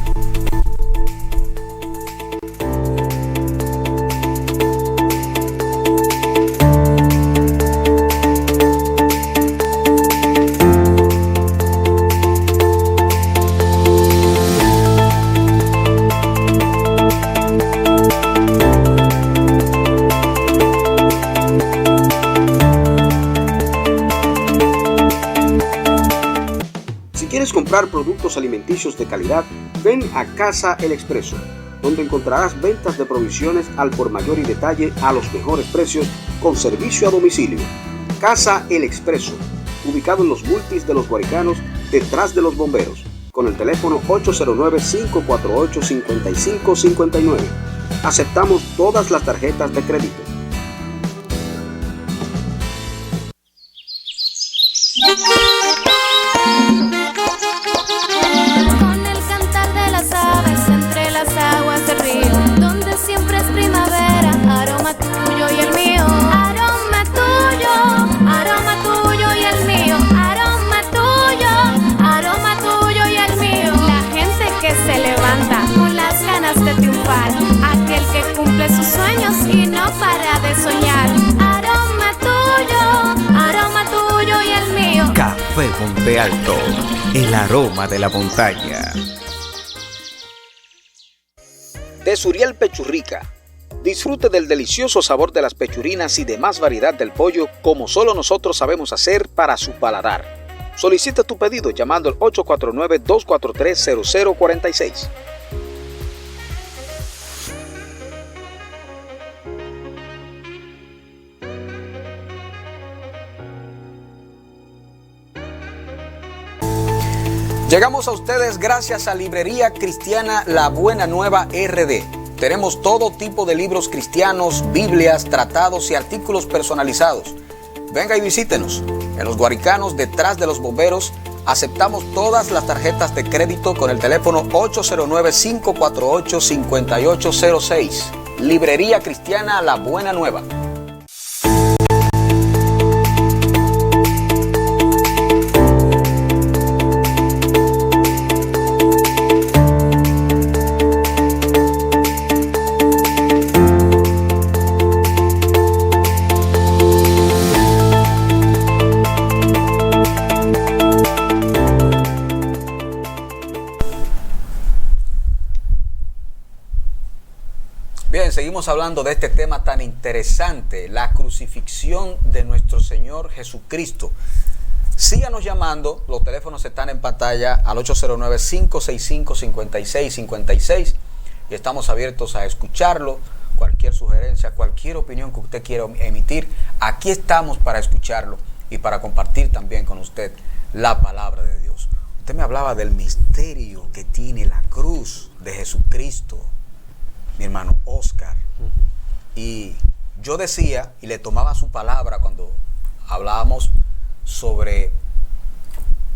[SPEAKER 5] Comprar productos alimenticios de calidad, ven a Casa El Expreso, donde encontrarás ventas de provisiones al por mayor y detalle a los mejores precios con servicio a domicilio. Casa El Expreso, ubicado en los multis de los Guaricanos, detrás de los bomberos, con el teléfono 809-548-5559. Aceptamos todas las tarjetas de crédito.
[SPEAKER 6] Con el cantar de las aves entre las aguas del río, donde siempre es primavera, aroma tuyo y el mío. Aroma tuyo y el mío. Aroma tuyo y el mío. La gente que se levanta con las ganas de triunfar, aquel que cumple sus sueños y no para de soñar. Aroma tuyo y el mío.
[SPEAKER 7] Café Monte Alto, el aroma de la montaña.
[SPEAKER 5] De Suriel Pechurrica. Disfrute del delicioso sabor de las pechurinas y de más variedad del pollo como solo nosotros sabemos hacer para su paladar. Solicita tu pedido llamando al 849-243-0046.
[SPEAKER 2] Llegamos a ustedes gracias a Librería Cristiana La Buena Nueva RD. Tenemos todo tipo de libros cristianos, Biblias, tratados y artículos personalizados. Venga y visítenos. En Los Guaricanos, detrás de los bomberos, aceptamos todas las tarjetas de crédito con el teléfono 809-548-5806. Librería Cristiana La Buena Nueva. Bien, seguimos hablando de este tema tan interesante, la crucifixión de nuestro Señor Jesucristo. Síganos llamando, los teléfonos están en pantalla al 809-565-5656 y estamos abiertos a escucharlo. Cualquier sugerencia, cualquier opinión que usted quiera emitir, aquí estamos para escucharlo y para compartir también con usted la palabra de Dios. Usted me hablaba del misterio que tiene la cruz de Jesucristo, mi hermano Oscar. Y yo decía, y le tomaba su palabra cuando hablábamos sobre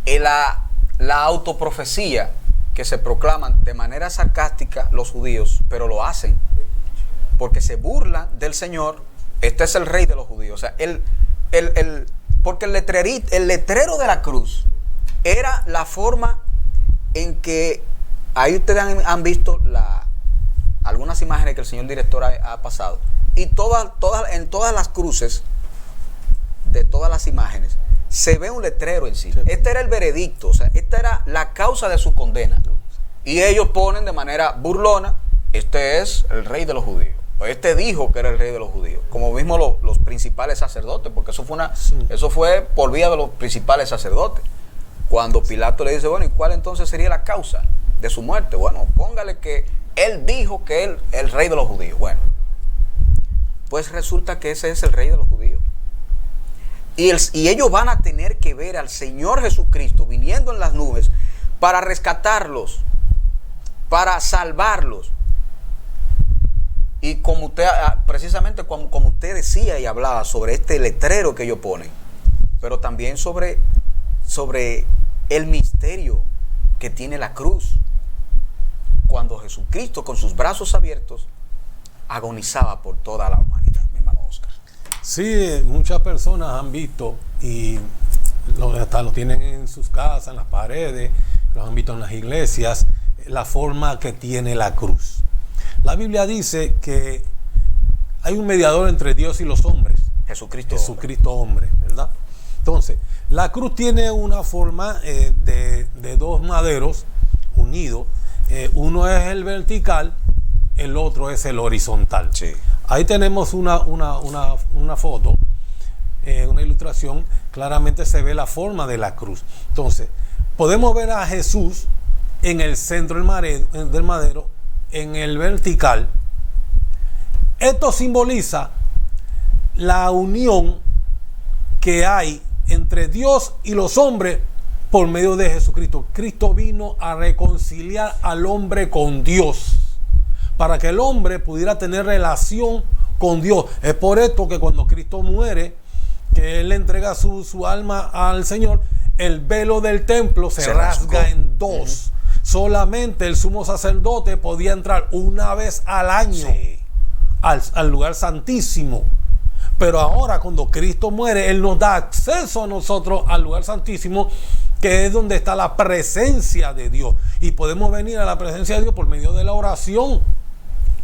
[SPEAKER 2] la autoprofecía que se proclaman de manera sarcástica los judíos, pero lo hacen porque se burlan del Señor. Este es el rey de los judíos. O sea, porque el letrero de la cruz era la forma en que, ahí ustedes han visto algunas imágenes que el señor director ha pasado, y en todas las cruces de todas las imágenes se ve un letrero en sí. Este era el veredicto, o sea, esta era la causa de su condena, y ellos ponen de manera burlona: este es el rey de los judíos, o este dijo que era el rey de los judíos, como mismo los principales sacerdotes, porque eso fue por vía de los principales sacerdotes. Cuando Pilato le dice, bueno, ¿y cuál entonces sería la causa de su muerte? Bueno, póngale que él dijo que él el rey de los judíos. Bueno, pues resulta que ese es el rey de los judíos. Y ellos van a tener que ver al Señor Jesucristo viniendo en las nubes para rescatarlos, para salvarlos. Y como usted, precisamente como usted decía y hablaba sobre este letrero que ellos ponen, pero también sobre el misterio que tiene la cruz, cuando Jesucristo con sus brazos abiertos agonizaba por toda la humanidad, mi hermano Oscar.
[SPEAKER 4] Sí, muchas personas han visto y lo tienen en sus casas, en las paredes, lo han visto en las iglesias, la forma que tiene la cruz. La Biblia dice que hay un mediador entre Dios y los hombres. Jesucristo hombre, ¿verdad? Entonces, la cruz tiene una forma de dos maderos unidos. Uno es el vertical, el otro es el horizontal.
[SPEAKER 2] Sí.
[SPEAKER 4] Ahí tenemos una foto, una ilustración. Claramente se ve la forma de la cruz. Entonces, podemos ver a Jesús en el centro del madero, en el vertical. Esto simboliza la unión que hay entre Dios y los hombres por medio de Jesucristo. Cristo vino a reconciliar al hombre con Dios, para que el hombre pudiera tener relación con Dios. Es por esto que cuando Cristo muere, que Él le entrega su alma al Señor, el velo del templo se rasga en dos. Solamente el sumo sacerdote podía entrar una vez al año al lugar santísimo. Pero ahora, cuando Cristo muere, Él nos da acceso a nosotros al lugar santísimo, que es donde está la presencia de Dios. Y podemos venir a la presencia de Dios por medio de la oración,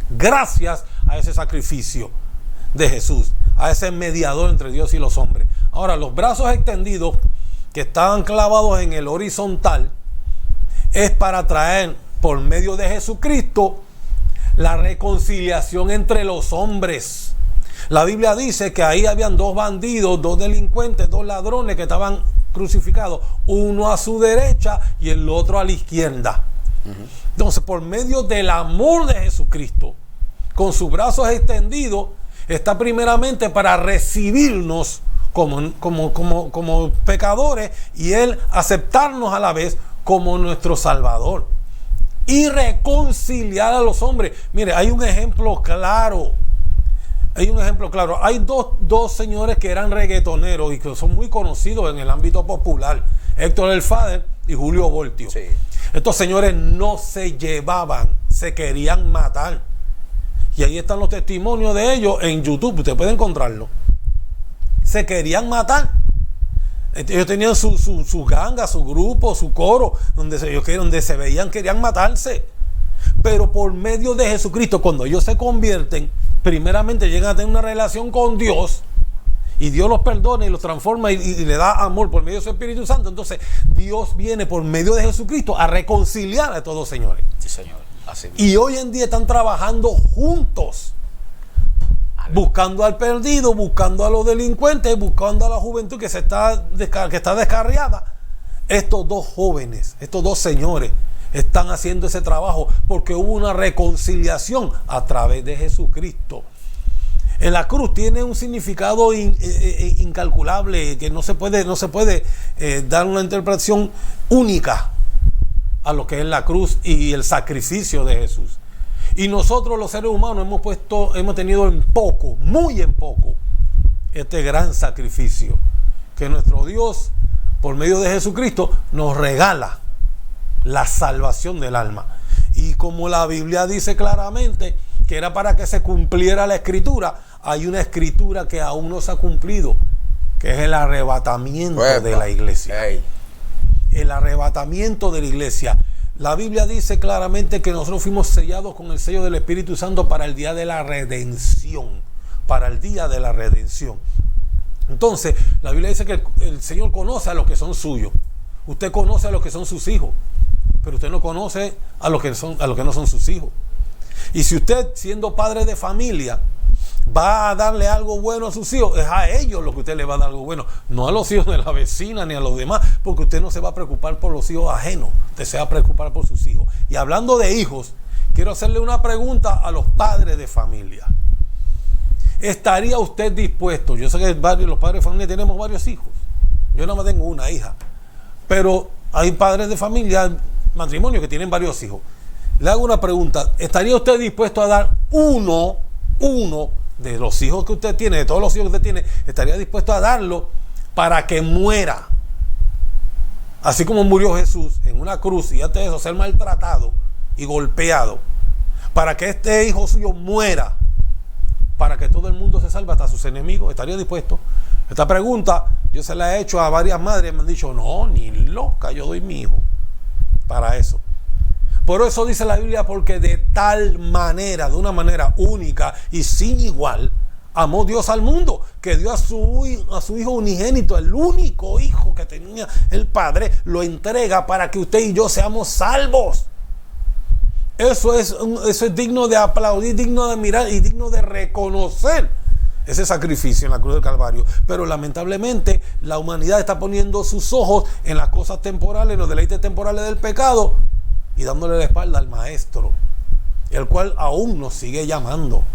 [SPEAKER 4] gracias a ese sacrificio de Jesús, a ese mediador entre Dios y los hombres. Ahora, los brazos extendidos que estaban clavados en el horizontal es para traer por medio de Jesucristo la reconciliación entre los hombres. La Biblia dice que ahí habían dos bandidos, dos delincuentes, dos ladrones que estaban crucificados, uno a su derecha y el otro a la izquierda. Entonces, por medio del amor de Jesucristo, con sus brazos extendidos, está primeramente para recibirnos como pecadores y Él aceptarnos a la vez como nuestro Salvador y reconciliar a los hombres. Mire, hay un ejemplo claro. Hay dos señores que eran reggaetoneros y que son muy conocidos en el ámbito popular: Héctor el Father y Julio Voltio. Sí. Estos señores no se llevaban, se querían matar. Y ahí están los testimonios de ellos en YouTube, usted puede encontrarlo. Se querían matar. Ellos tenían su ganga, su grupo, su coro, donde se veían, querían matarse. Pero por medio de Jesucristo, cuando ellos se convierten, primeramente llegan a tener una relación con Dios, y Dios los perdona y los transforma y le da amor por medio de su Espíritu Santo. Entonces Dios viene por medio de Jesucristo a reconciliar a todos, señores. Sí, Señor. Así mismo. Y hoy en día están trabajando juntos, buscando al perdido, buscando a los delincuentes, buscando a la juventud que está descarriada. Estos dos jóvenes, estos dos señores están haciendo ese trabajo porque hubo una reconciliación a través de Jesucristo. En la cruz tiene un significado incalculable, que no se puede dar una interpretación única a lo que es la cruz y el sacrificio de Jesús. Y nosotros los seres humanos hemos tenido muy en poco, este gran sacrificio que nuestro Dios, por medio de Jesucristo, nos regala la salvación del alma. Y como la Biblia dice claramente que era para que se cumpliera la escritura, hay una escritura que aún no se ha cumplido, que es el arrebatamiento de la iglesia. El arrebatamiento de la iglesia. La Biblia dice claramente que nosotros fuimos sellados con el sello del Espíritu Santo para el día de la redención. Para el día de la redención. Entonces, la Biblia dice que el Señor conoce a los que son suyos. Usted conoce a los que son sus hijos, pero usted no conoce a los que no son sus hijos. Y si usted, siendo padre de familia, va a darle algo bueno a sus hijos, es a ellos lo que usted le va a dar algo bueno, no a los hijos de la vecina ni a los demás, porque usted no se va a preocupar por los hijos ajenos, usted se va a preocupar por sus hijos. Y hablando de hijos, quiero hacerle una pregunta a los padres de familia. ¿Estaría usted dispuesto? Yo sé que los padres de familia tenemos varios hijos, yo nada más tengo una hija, pero hay padres de familia, matrimonio, que tienen varios hijos. Le hago una pregunta: ¿estaría usted dispuesto a dar uno de los hijos que usted tiene, de todos los hijos que usted tiene, estaría dispuesto a darlo para que muera? Así como murió Jesús en una cruz y antes de eso ser maltratado y golpeado, para que este hijo suyo muera, para que todo el mundo se salve, hasta sus enemigos. ¿Estaría dispuesto? Esta pregunta yo se la he hecho a varias madres y me han dicho: no, ni loca, yo doy mi hijo para eso. Por eso dice la Biblia: porque de tal manera, de una manera única y sin igual, amó Dios al mundo, que dio a su hijo unigénito, el único hijo que tenía el Padre, lo entrega para que usted y yo seamos salvos. Eso es digno de aplaudir, digno de admirar y digno de reconocer ese sacrificio en la cruz del Calvario. Pero lamentablemente la humanidad está poniendo sus ojos en las cosas temporales, en los deleites temporales del pecado, y dándole la espalda al Maestro, el cual aún nos sigue llamando.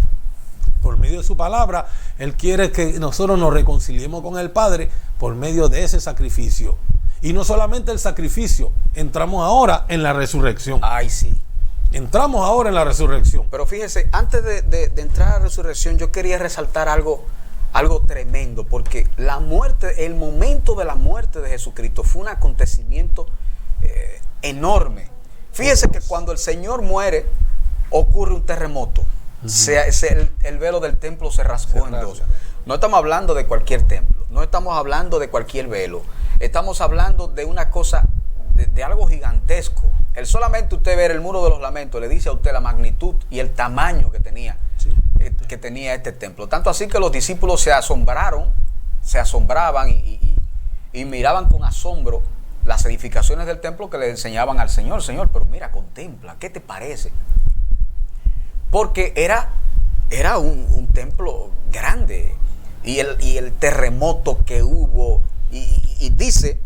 [SPEAKER 4] Por medio de su palabra, Él quiere que nosotros nos reconciliemos con el Padre por medio de ese sacrificio. Y no solamente el sacrificio, entramos ahora en la resurrección.
[SPEAKER 2] Ay, sí.
[SPEAKER 4] Entramos ahora en la resurrección.
[SPEAKER 2] Pero fíjese, antes de entrar a la resurrección, yo quería resaltar algo tremendo, porque el momento de la muerte de Jesucristo fue un acontecimiento enorme. Fíjese que cuando el Señor muere, ocurre un terremoto. El velo del templo se rasgó en dos. No estamos hablando de cualquier templo, no estamos hablando de cualquier velo. Estamos hablando de una cosa, de algo gigantesco. El solamente usted ver el muro de los lamentos le dice a usted la magnitud y el tamaño que tenía, que tenía este templo. Tanto así que los discípulos se asombraban y miraban con asombro las edificaciones del templo que le enseñaban al Señor. Señor, pero mira, contempla, ¿qué te parece? Porque era un templo grande, y el terremoto que hubo y y dice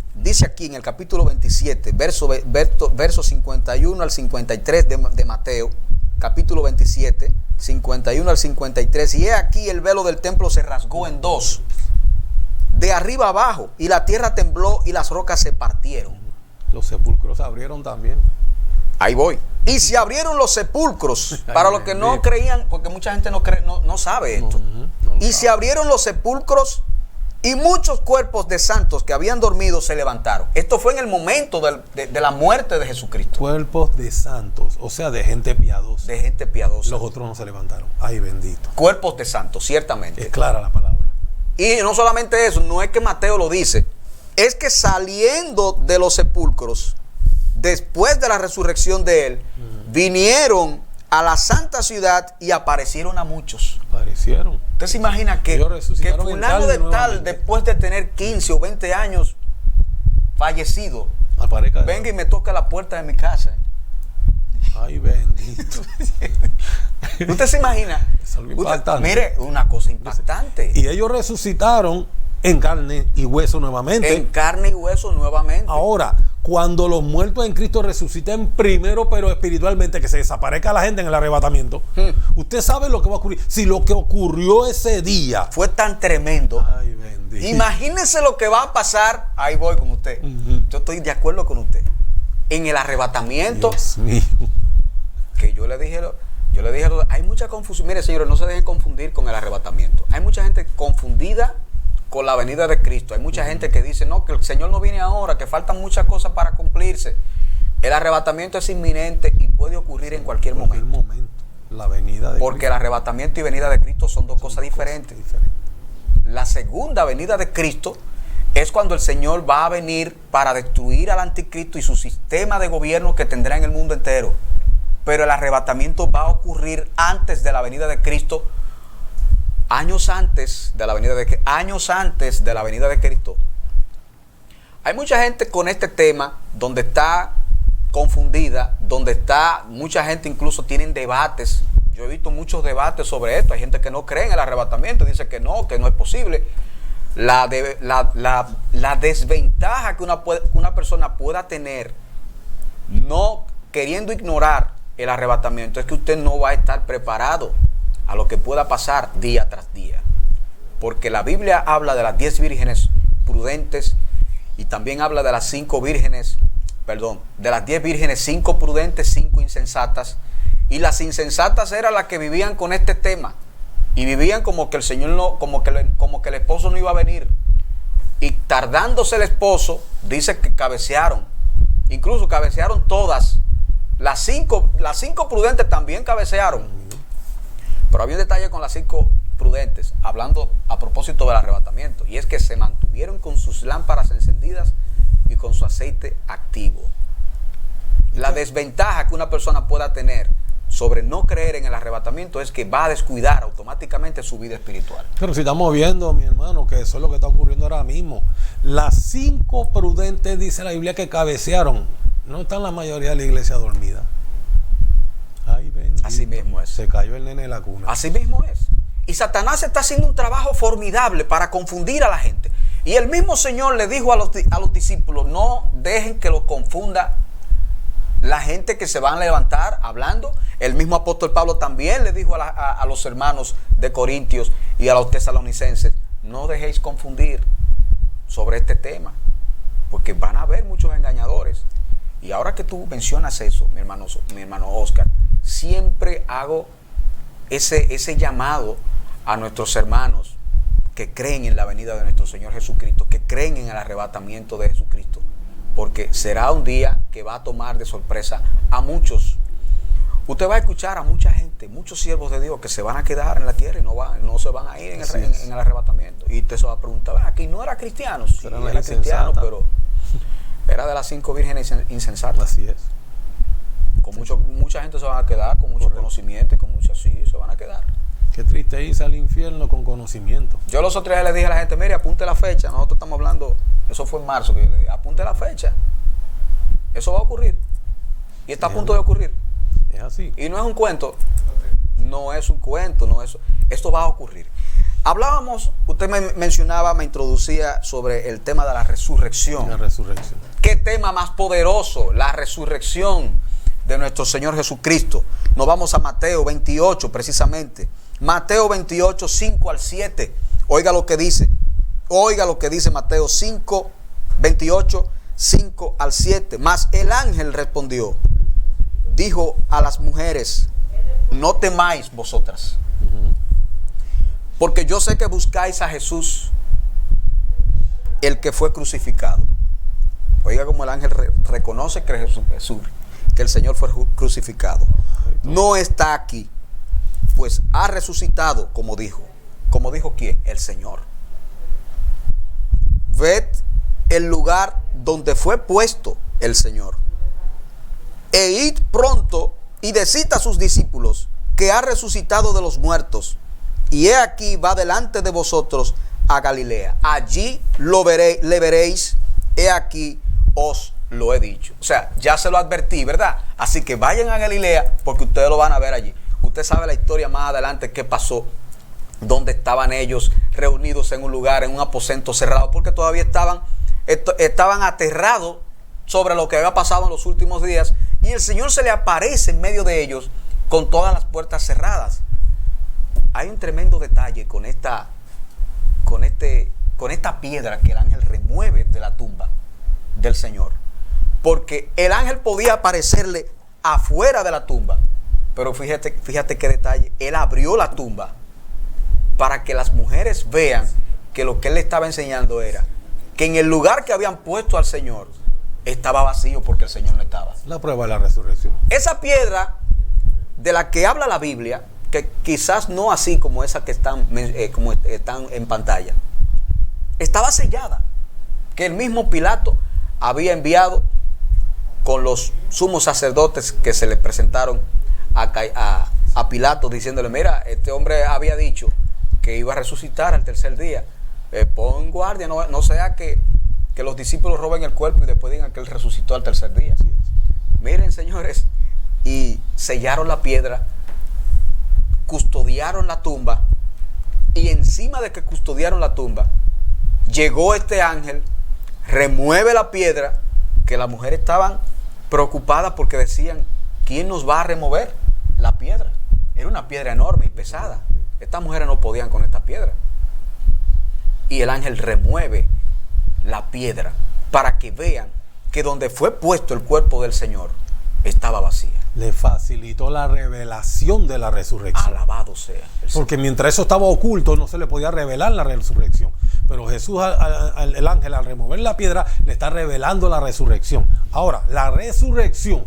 [SPEAKER 2] aquí en el capítulo 27, verso 51 al 53 de Mateo, capítulo 27, 51 al 53, y he aquí el velo del templo se rasgó en dos, de arriba abajo, y la tierra tembló y las rocas se partieron.
[SPEAKER 4] Los sepulcros se abrieron también.
[SPEAKER 2] Ahí voy. Y se abrieron los sepulcros, para los que no creían, porque mucha gente no sabe esto. Y se abrieron los sepulcros, y muchos cuerpos de santos que habían dormido se levantaron. Esto fue en el momento de la muerte de Jesucristo.
[SPEAKER 4] Cuerpos de santos, o sea, de gente piadosa.
[SPEAKER 2] De gente piadosa.
[SPEAKER 4] Los otros no se levantaron. Ay, bendito.
[SPEAKER 2] Cuerpos de santos, ciertamente.
[SPEAKER 4] Es clara la palabra.
[SPEAKER 2] Y no solamente eso, no es que Mateo lo dice, es que saliendo de los sepulcros, después de la resurrección de él, vinieron a la santa ciudad y aparecieron a muchos.
[SPEAKER 4] Aparecieron.
[SPEAKER 2] Usted se imagina que fulano de tal, después de tener 15 o 20 años fallecido, venga y me toca la puerta de mi casa.
[SPEAKER 4] Ay, bendito.
[SPEAKER 2] Usted se imagina. Mire, una cosa impactante.
[SPEAKER 4] Y ellos resucitaron en carne y hueso nuevamente.
[SPEAKER 2] En carne y hueso nuevamente.
[SPEAKER 4] Ahora, cuando los muertos en Cristo resuciten primero, pero espiritualmente, que se desaparezca la gente en el arrebatamiento, usted sabe lo que va a ocurrir. Si lo que ocurrió ese día
[SPEAKER 2] fue tan tremendo,
[SPEAKER 4] ay, bendito,
[SPEAKER 2] imagínese lo que va a pasar. Ahí voy con usted. Yo estoy de acuerdo con usted. En el arrebatamiento,
[SPEAKER 4] Dios mío,
[SPEAKER 2] que yo le dije, hay mucha confusión. Mire, señores, no se dejen confundir con el arrebatamiento. Hay mucha gente confundida con la venida de Cristo. Hay mucha gente que dice, no, que el Señor no viene ahora, que faltan muchas cosas para cumplirse. El arrebatamiento es inminente y puede ocurrir en cualquier momento.
[SPEAKER 4] La venida de
[SPEAKER 2] Porque
[SPEAKER 4] Cristo.
[SPEAKER 2] El arrebatamiento y venida de Cristo son dos cosas diferentes. La segunda venida de Cristo es cuando el Señor va a venir para destruir al anticristo y su sistema de gobierno que tendrá en el mundo entero. Pero el arrebatamiento va a ocurrir antes de la venida de Cristo, años antes de la venida de Cristo. Hay mucha gente con este tema donde está confundida, donde está mucha gente, incluso tienen debates. Yo he visto muchos debates sobre esto. Hay gente que no cree en el arrebatamiento, dice que no es posible. La desventaja que una persona pueda tener no queriendo ignorar el arrebatamiento es que usted no va a estar preparado a lo que pueda pasar día tras día, porque la Biblia habla de las 10 vírgenes prudentes y también habla de las 5 vírgenes, de las 10 vírgenes, 5 prudentes, 5 insensatas, y las insensatas eran las que vivían con este tema y vivían como que el Señor no, como que el esposo no iba a venir, y tardándose el esposo, dice que cabecearon, incluso cabecearon todas. Las cinco prudentes también cabecearon. Pero había un detalle con las 5 prudentes, hablando a propósito del arrebatamiento, y es que se mantuvieron con sus lámparas encendidas y con su aceite activo. La desventaja que una persona pueda tener sobre no creer en el arrebatamiento es que va a descuidar automáticamente su vida espiritual.
[SPEAKER 4] Pero si estamos viendo, mi hermano, que eso es lo que está ocurriendo ahora mismo. Las 5 prudentes, dice la Biblia, que cabecearon. No están la mayoría de la iglesia dormida. Ay, bendito.
[SPEAKER 2] Así mismo es.
[SPEAKER 4] Se cayó el nene de la cuna.
[SPEAKER 2] Así mismo es. Y Satanás está haciendo un trabajo formidable para confundir a la gente. Y el mismo Señor le dijo a los discípulos, no dejen que los confunda la gente que se van a levantar hablando. El mismo apóstol Pablo también le dijo a los hermanos de Corintios y a los tesalonicenses, no dejéis confundir sobre este tema, porque van a haber muchos engañadores. Y ahora que tú mencionas eso, mi hermano Oscar, siempre hago ese llamado a nuestros hermanos que creen en la venida de nuestro Señor Jesucristo, que creen en el arrebatamiento de Jesucristo, porque será un día que va a tomar de sorpresa a muchos. Usted va a escuchar a mucha gente, muchos siervos de Dios que se van a quedar en la tierra y no se van a ir en el arrebatamiento. Y usted se va a preguntar, aquí no era cristiano, sí, era cristiano, pero era de las 5 vírgenes insensatas.
[SPEAKER 4] Así es.
[SPEAKER 2] Con mucha gente se van a quedar, con mucho conocimiento y con mucho así, se van a quedar.
[SPEAKER 4] Qué triste irse al infierno con conocimiento.
[SPEAKER 2] Yo los otros días le dije a la gente, mire, apunte la fecha. Nosotros estamos hablando, eso fue en marzo que yo le dije, apunte la fecha. Eso va a ocurrir. Y está a punto de ocurrir.
[SPEAKER 4] Es así.
[SPEAKER 2] Y no es un cuento. No es un cuento, esto va a ocurrir. Hablábamos, usted me mencionaba, me introducía sobre el tema de la resurrección.
[SPEAKER 4] La resurrección.
[SPEAKER 2] ¿Qué tema más poderoso? La resurrección de nuestro Señor Jesucristo. Nos vamos a Mateo 28 precisamente. Mateo 28, 5 al 7. Oiga lo que dice. Oiga lo que dice Mateo 5, 28, 5 al 7. Mas el ángel respondió, dijo a las mujeres, no temáis vosotras, porque yo sé que buscáis a Jesús, el que fue crucificado. Oiga como el ángel reconoce que Jesús, que el Señor fue crucificado. No está aquí, pues ha resucitado, como dijo. ¿Como dijo quién? El Señor. Ved el lugar donde fue puesto el Señor. E id pronto y decid a sus discípulos que ha resucitado de los muertos. Y he aquí va delante de vosotros a Galilea. Allí le veréis. He aquí os lo he dicho. O sea, ya se lo advertí, ¿verdad? Así que vayan a Galilea porque ustedes lo van a ver allí. Usted sabe la historia más adelante qué pasó, donde estaban ellos reunidos en un lugar, en un aposento cerrado, porque todavía estaban aterrados sobre lo que había pasado en los últimos días, y el Señor se le aparece en medio de ellos con todas las puertas cerradas. Hay un tremendo detalle con esta piedra que el ángel remueve de la tumba del Señor, porque el ángel podía aparecerle afuera de la tumba, pero fíjate qué detalle, él abrió la tumba para que las mujeres vean que lo que él le estaba enseñando era que en el lugar que habían puesto al Señor estaba vacío porque el Señor no estaba.
[SPEAKER 4] La prueba de la resurrección.
[SPEAKER 2] Esa piedra de la que habla la Biblia, que quizás no así como esa que están en pantalla, estaba sellada, que el mismo Pilato había enviado con los sumos sacerdotes que se le presentaron a Pilato diciéndole, mira, este hombre había dicho que iba a resucitar al tercer día. Pon guardia, no sea que los discípulos roben el cuerpo y después digan que él resucitó al tercer día. Miren, señores, y sellaron la piedra, custodiaron la tumba, y encima de que custodiaron la tumba, llegó este ángel, remueve la piedra, que las mujeres estaban preocupadas porque decían, ¿quién nos va a remover la piedra? Era una piedra enorme y pesada. Estas mujeres no podían con esta piedra. Y el ángel remueve la piedra para que vean que donde fue puesto el cuerpo del Señor estaba vacía.
[SPEAKER 4] Le facilitó la revelación de la resurrección.
[SPEAKER 2] Alabado sea el Señor.
[SPEAKER 4] Porque mientras eso estaba oculto no se le podía revelar la resurrección. Pero Jesús, el ángel, al remover la piedra, le está revelando la resurrección. Ahora, la resurrección,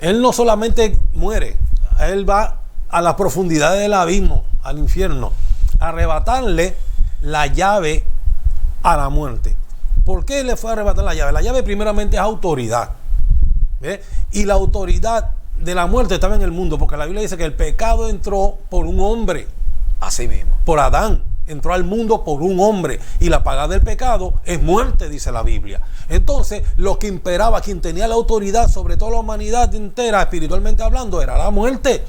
[SPEAKER 4] él no solamente muere, él va a las profundidades del abismo, al infierno, a arrebatarle la llave a la muerte. ¿Por qué le fue a arrebatar la llave? La llave primeramente es autoridad. ¿Ve? Y la autoridad de la muerte estaba en el mundo, porque la Biblia dice que el pecado entró por un hombre.
[SPEAKER 2] Así mismo.
[SPEAKER 4] Por Adán. Entró al mundo por un hombre. Y la paga del pecado es muerte, dice la Biblia. Entonces, lo que imperaba, quien tenía la autoridad sobre toda la humanidad entera, espiritualmente hablando, era la muerte.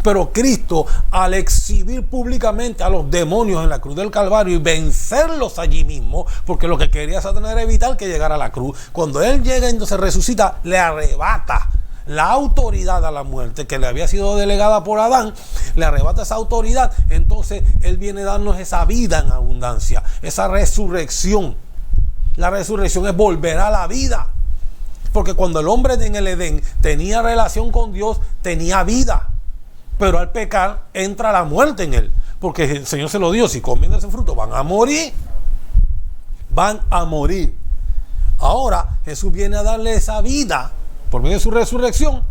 [SPEAKER 4] Pero Cristo, al exhibir públicamente a los demonios en la cruz del Calvario y vencerlos allí mismo, porque lo que quería Satanás era evitar que llegara a la cruz, cuando Él llega y entonces resucita, le arrebata la autoridad a la muerte que le había sido delegada por Adán, le arrebata esa autoridad. Entonces Él viene a darnos esa vida en abundancia, esa resurrección. La resurrección es volver a la vida, porque cuando el hombre en el Edén tenía relación con Dios, tenía vida. Pero al pecar entra la muerte en él, porque el Señor se lo dio: si comen ese fruto van a morir. Van a morir. Ahora Jesús viene a darle esa vida por medio de su resurrección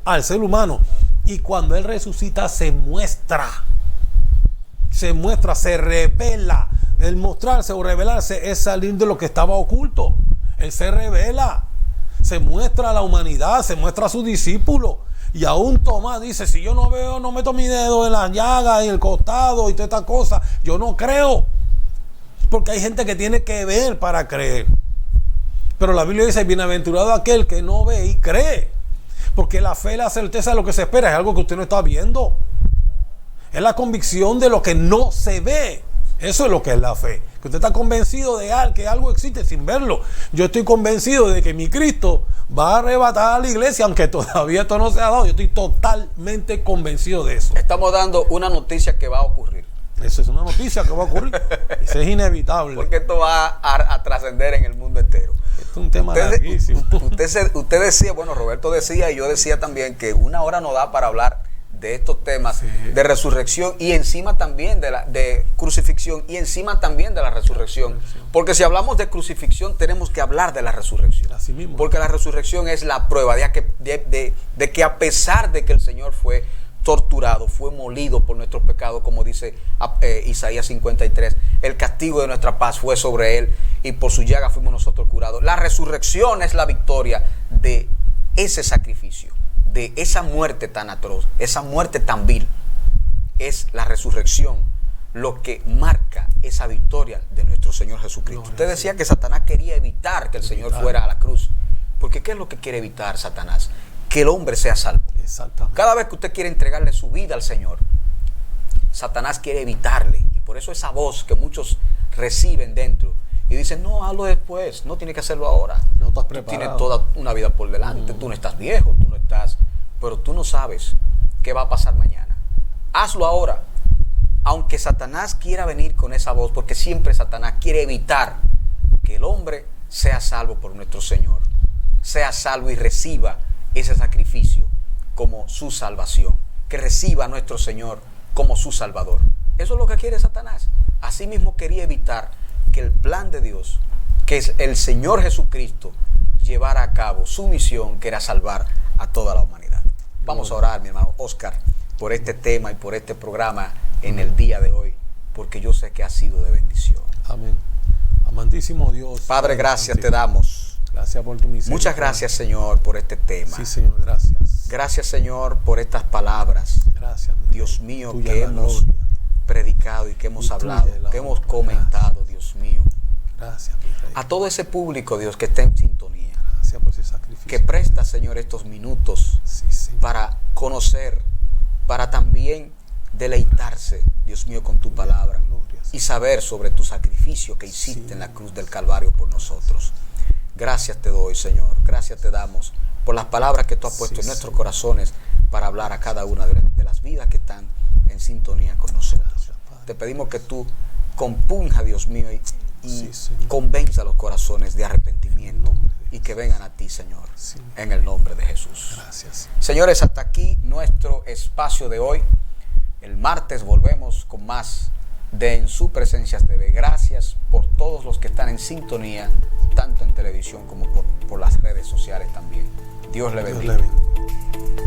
[SPEAKER 4] al ser humano. Y cuando Él resucita se muestra, se revela. El mostrarse o revelarse es salir de lo que estaba oculto. Él se revela, se muestra a la humanidad, se muestra a sus discípulos. Y aún Tomás dice: si yo no veo, no meto mi dedo en la llaga, en el costado y toda esta cosa, yo no creo. Porque hay gente que tiene que ver para creer. Pero la Biblia dice: bienaventurado aquel que no ve y cree. Porque la fe es la certeza de lo que se espera, es algo que usted no está viendo. Es la convicción de lo que no se ve. Eso es lo que es la fe. Que usted está convencido de que algo existe sin verlo. Yo estoy convencido de que mi Cristo va a arrebatar a la iglesia, aunque todavía esto no se ha dado. Yo estoy totalmente convencido de eso.
[SPEAKER 2] Estamos dando una noticia que va a ocurrir.
[SPEAKER 4] Eso es una noticia que va a ocurrir. Eso es inevitable.
[SPEAKER 2] Porque esto va a trascender en el mundo entero.
[SPEAKER 4] Esto es un tema larguísimo.
[SPEAKER 2] Usted decía, bueno, Roberto decía y yo decía también que una hora no da para hablar de estos temas de resurrección y encima también de crucifixión y encima también de la resurrección. Porque si hablamos de crucifixión tenemos que hablar de la resurrección.
[SPEAKER 4] Así mismo.
[SPEAKER 2] Porque la resurrección es la prueba de que a pesar de que el Señor fue torturado, fue molido por nuestros pecados, como dice Isaías 53, el castigo de nuestra paz fue sobre él y por su llaga fuimos nosotros curados. La resurrección es la victoria de ese sacrificio, de esa muerte tan atroz, esa muerte tan vil. Es la resurrección lo que marca esa victoria de nuestro Señor Jesucristo. Usted decía que Satanás quería evitar que el Señor fuera a la cruz. Porque ¿qué es lo que quiere evitar Satanás? Que el hombre sea salvo.
[SPEAKER 4] Exactamente.
[SPEAKER 2] Cada vez que usted quiere entregarle su vida al Señor, Satanás quiere evitarle. Y por eso esa voz que muchos reciben dentro y dicen, no, hazlo después, no tienes que hacerlo ahora.
[SPEAKER 4] No estás
[SPEAKER 2] Tú
[SPEAKER 4] preparado.
[SPEAKER 2] tienes toda una vida por delante, tú no estás viejo, tú no estás, pero tú no sabes qué va a pasar mañana. Hazlo ahora. Aunque Satanás quiera venir con esa voz, porque siempre Satanás quiere evitar que el hombre sea salvo por nuestro Señor, sea salvo y reciba ese sacrificio como su salvación, que reciba a nuestro Señor como su Salvador. Eso es lo que quiere Satanás. Asimismo quería evitar que el plan de Dios, que es el Señor Jesucristo, llevara a cabo su misión, que era salvar a toda la humanidad. Vamos a orar, mi hermano Oscar, por este tema y por este programa en el día de hoy, porque yo sé que ha sido de bendición.
[SPEAKER 4] Amén. Amantísimo Dios.
[SPEAKER 2] Padre, gracias te damos.
[SPEAKER 4] Gracias por tu misericordia.
[SPEAKER 2] Muchas gracias, Señor, por este tema.
[SPEAKER 4] Sí, Señor, gracias.
[SPEAKER 2] Gracias, Señor, por estas palabras.
[SPEAKER 4] Gracias,
[SPEAKER 2] Dios mío,
[SPEAKER 4] tuya
[SPEAKER 2] que
[SPEAKER 4] la
[SPEAKER 2] hemos
[SPEAKER 4] gloria.
[SPEAKER 2] predicado y que hemos
[SPEAKER 4] Y tuya
[SPEAKER 2] hablado,
[SPEAKER 4] la
[SPEAKER 2] que hemos
[SPEAKER 4] honra.
[SPEAKER 2] comentado, Dios mío.
[SPEAKER 4] Gracias, mi Rey.
[SPEAKER 2] A todo ese público, Dios, que está en sintonía,
[SPEAKER 4] Gracias por ese sacrificio.
[SPEAKER 2] que presta, Señor, estos minutos
[SPEAKER 4] Sí, Señor.
[SPEAKER 2] para conocer, para también deleitarse, Dios mío, con tu palabra y saber sobre tu sacrificio que hiciste en la cruz del Calvario por nosotros. Gracias te doy, Señor. Gracias te damos por las palabras que tú has puesto en nuestros corazones para hablar a cada una de las vidas que están en sintonía con nosotros.
[SPEAKER 4] Gracias, Padre.
[SPEAKER 2] Te pedimos que tú compunja, Dios mío, y
[SPEAKER 4] Sí, Señor.
[SPEAKER 2] convenza los corazones de arrepentimiento
[SPEAKER 4] En el nombre de
[SPEAKER 2] y que vengan a ti, Señor,
[SPEAKER 4] Sí.
[SPEAKER 2] en el nombre de Jesús.
[SPEAKER 4] Gracias.
[SPEAKER 2] Señores, hasta aquí nuestro espacio de hoy. El martes volvemos con más de En Su Presencia TV. Gracias por todos los que están en sintonía, tanto en televisión como por las redes sociales también. Dios le bendiga.
[SPEAKER 4] Dios le bendiga.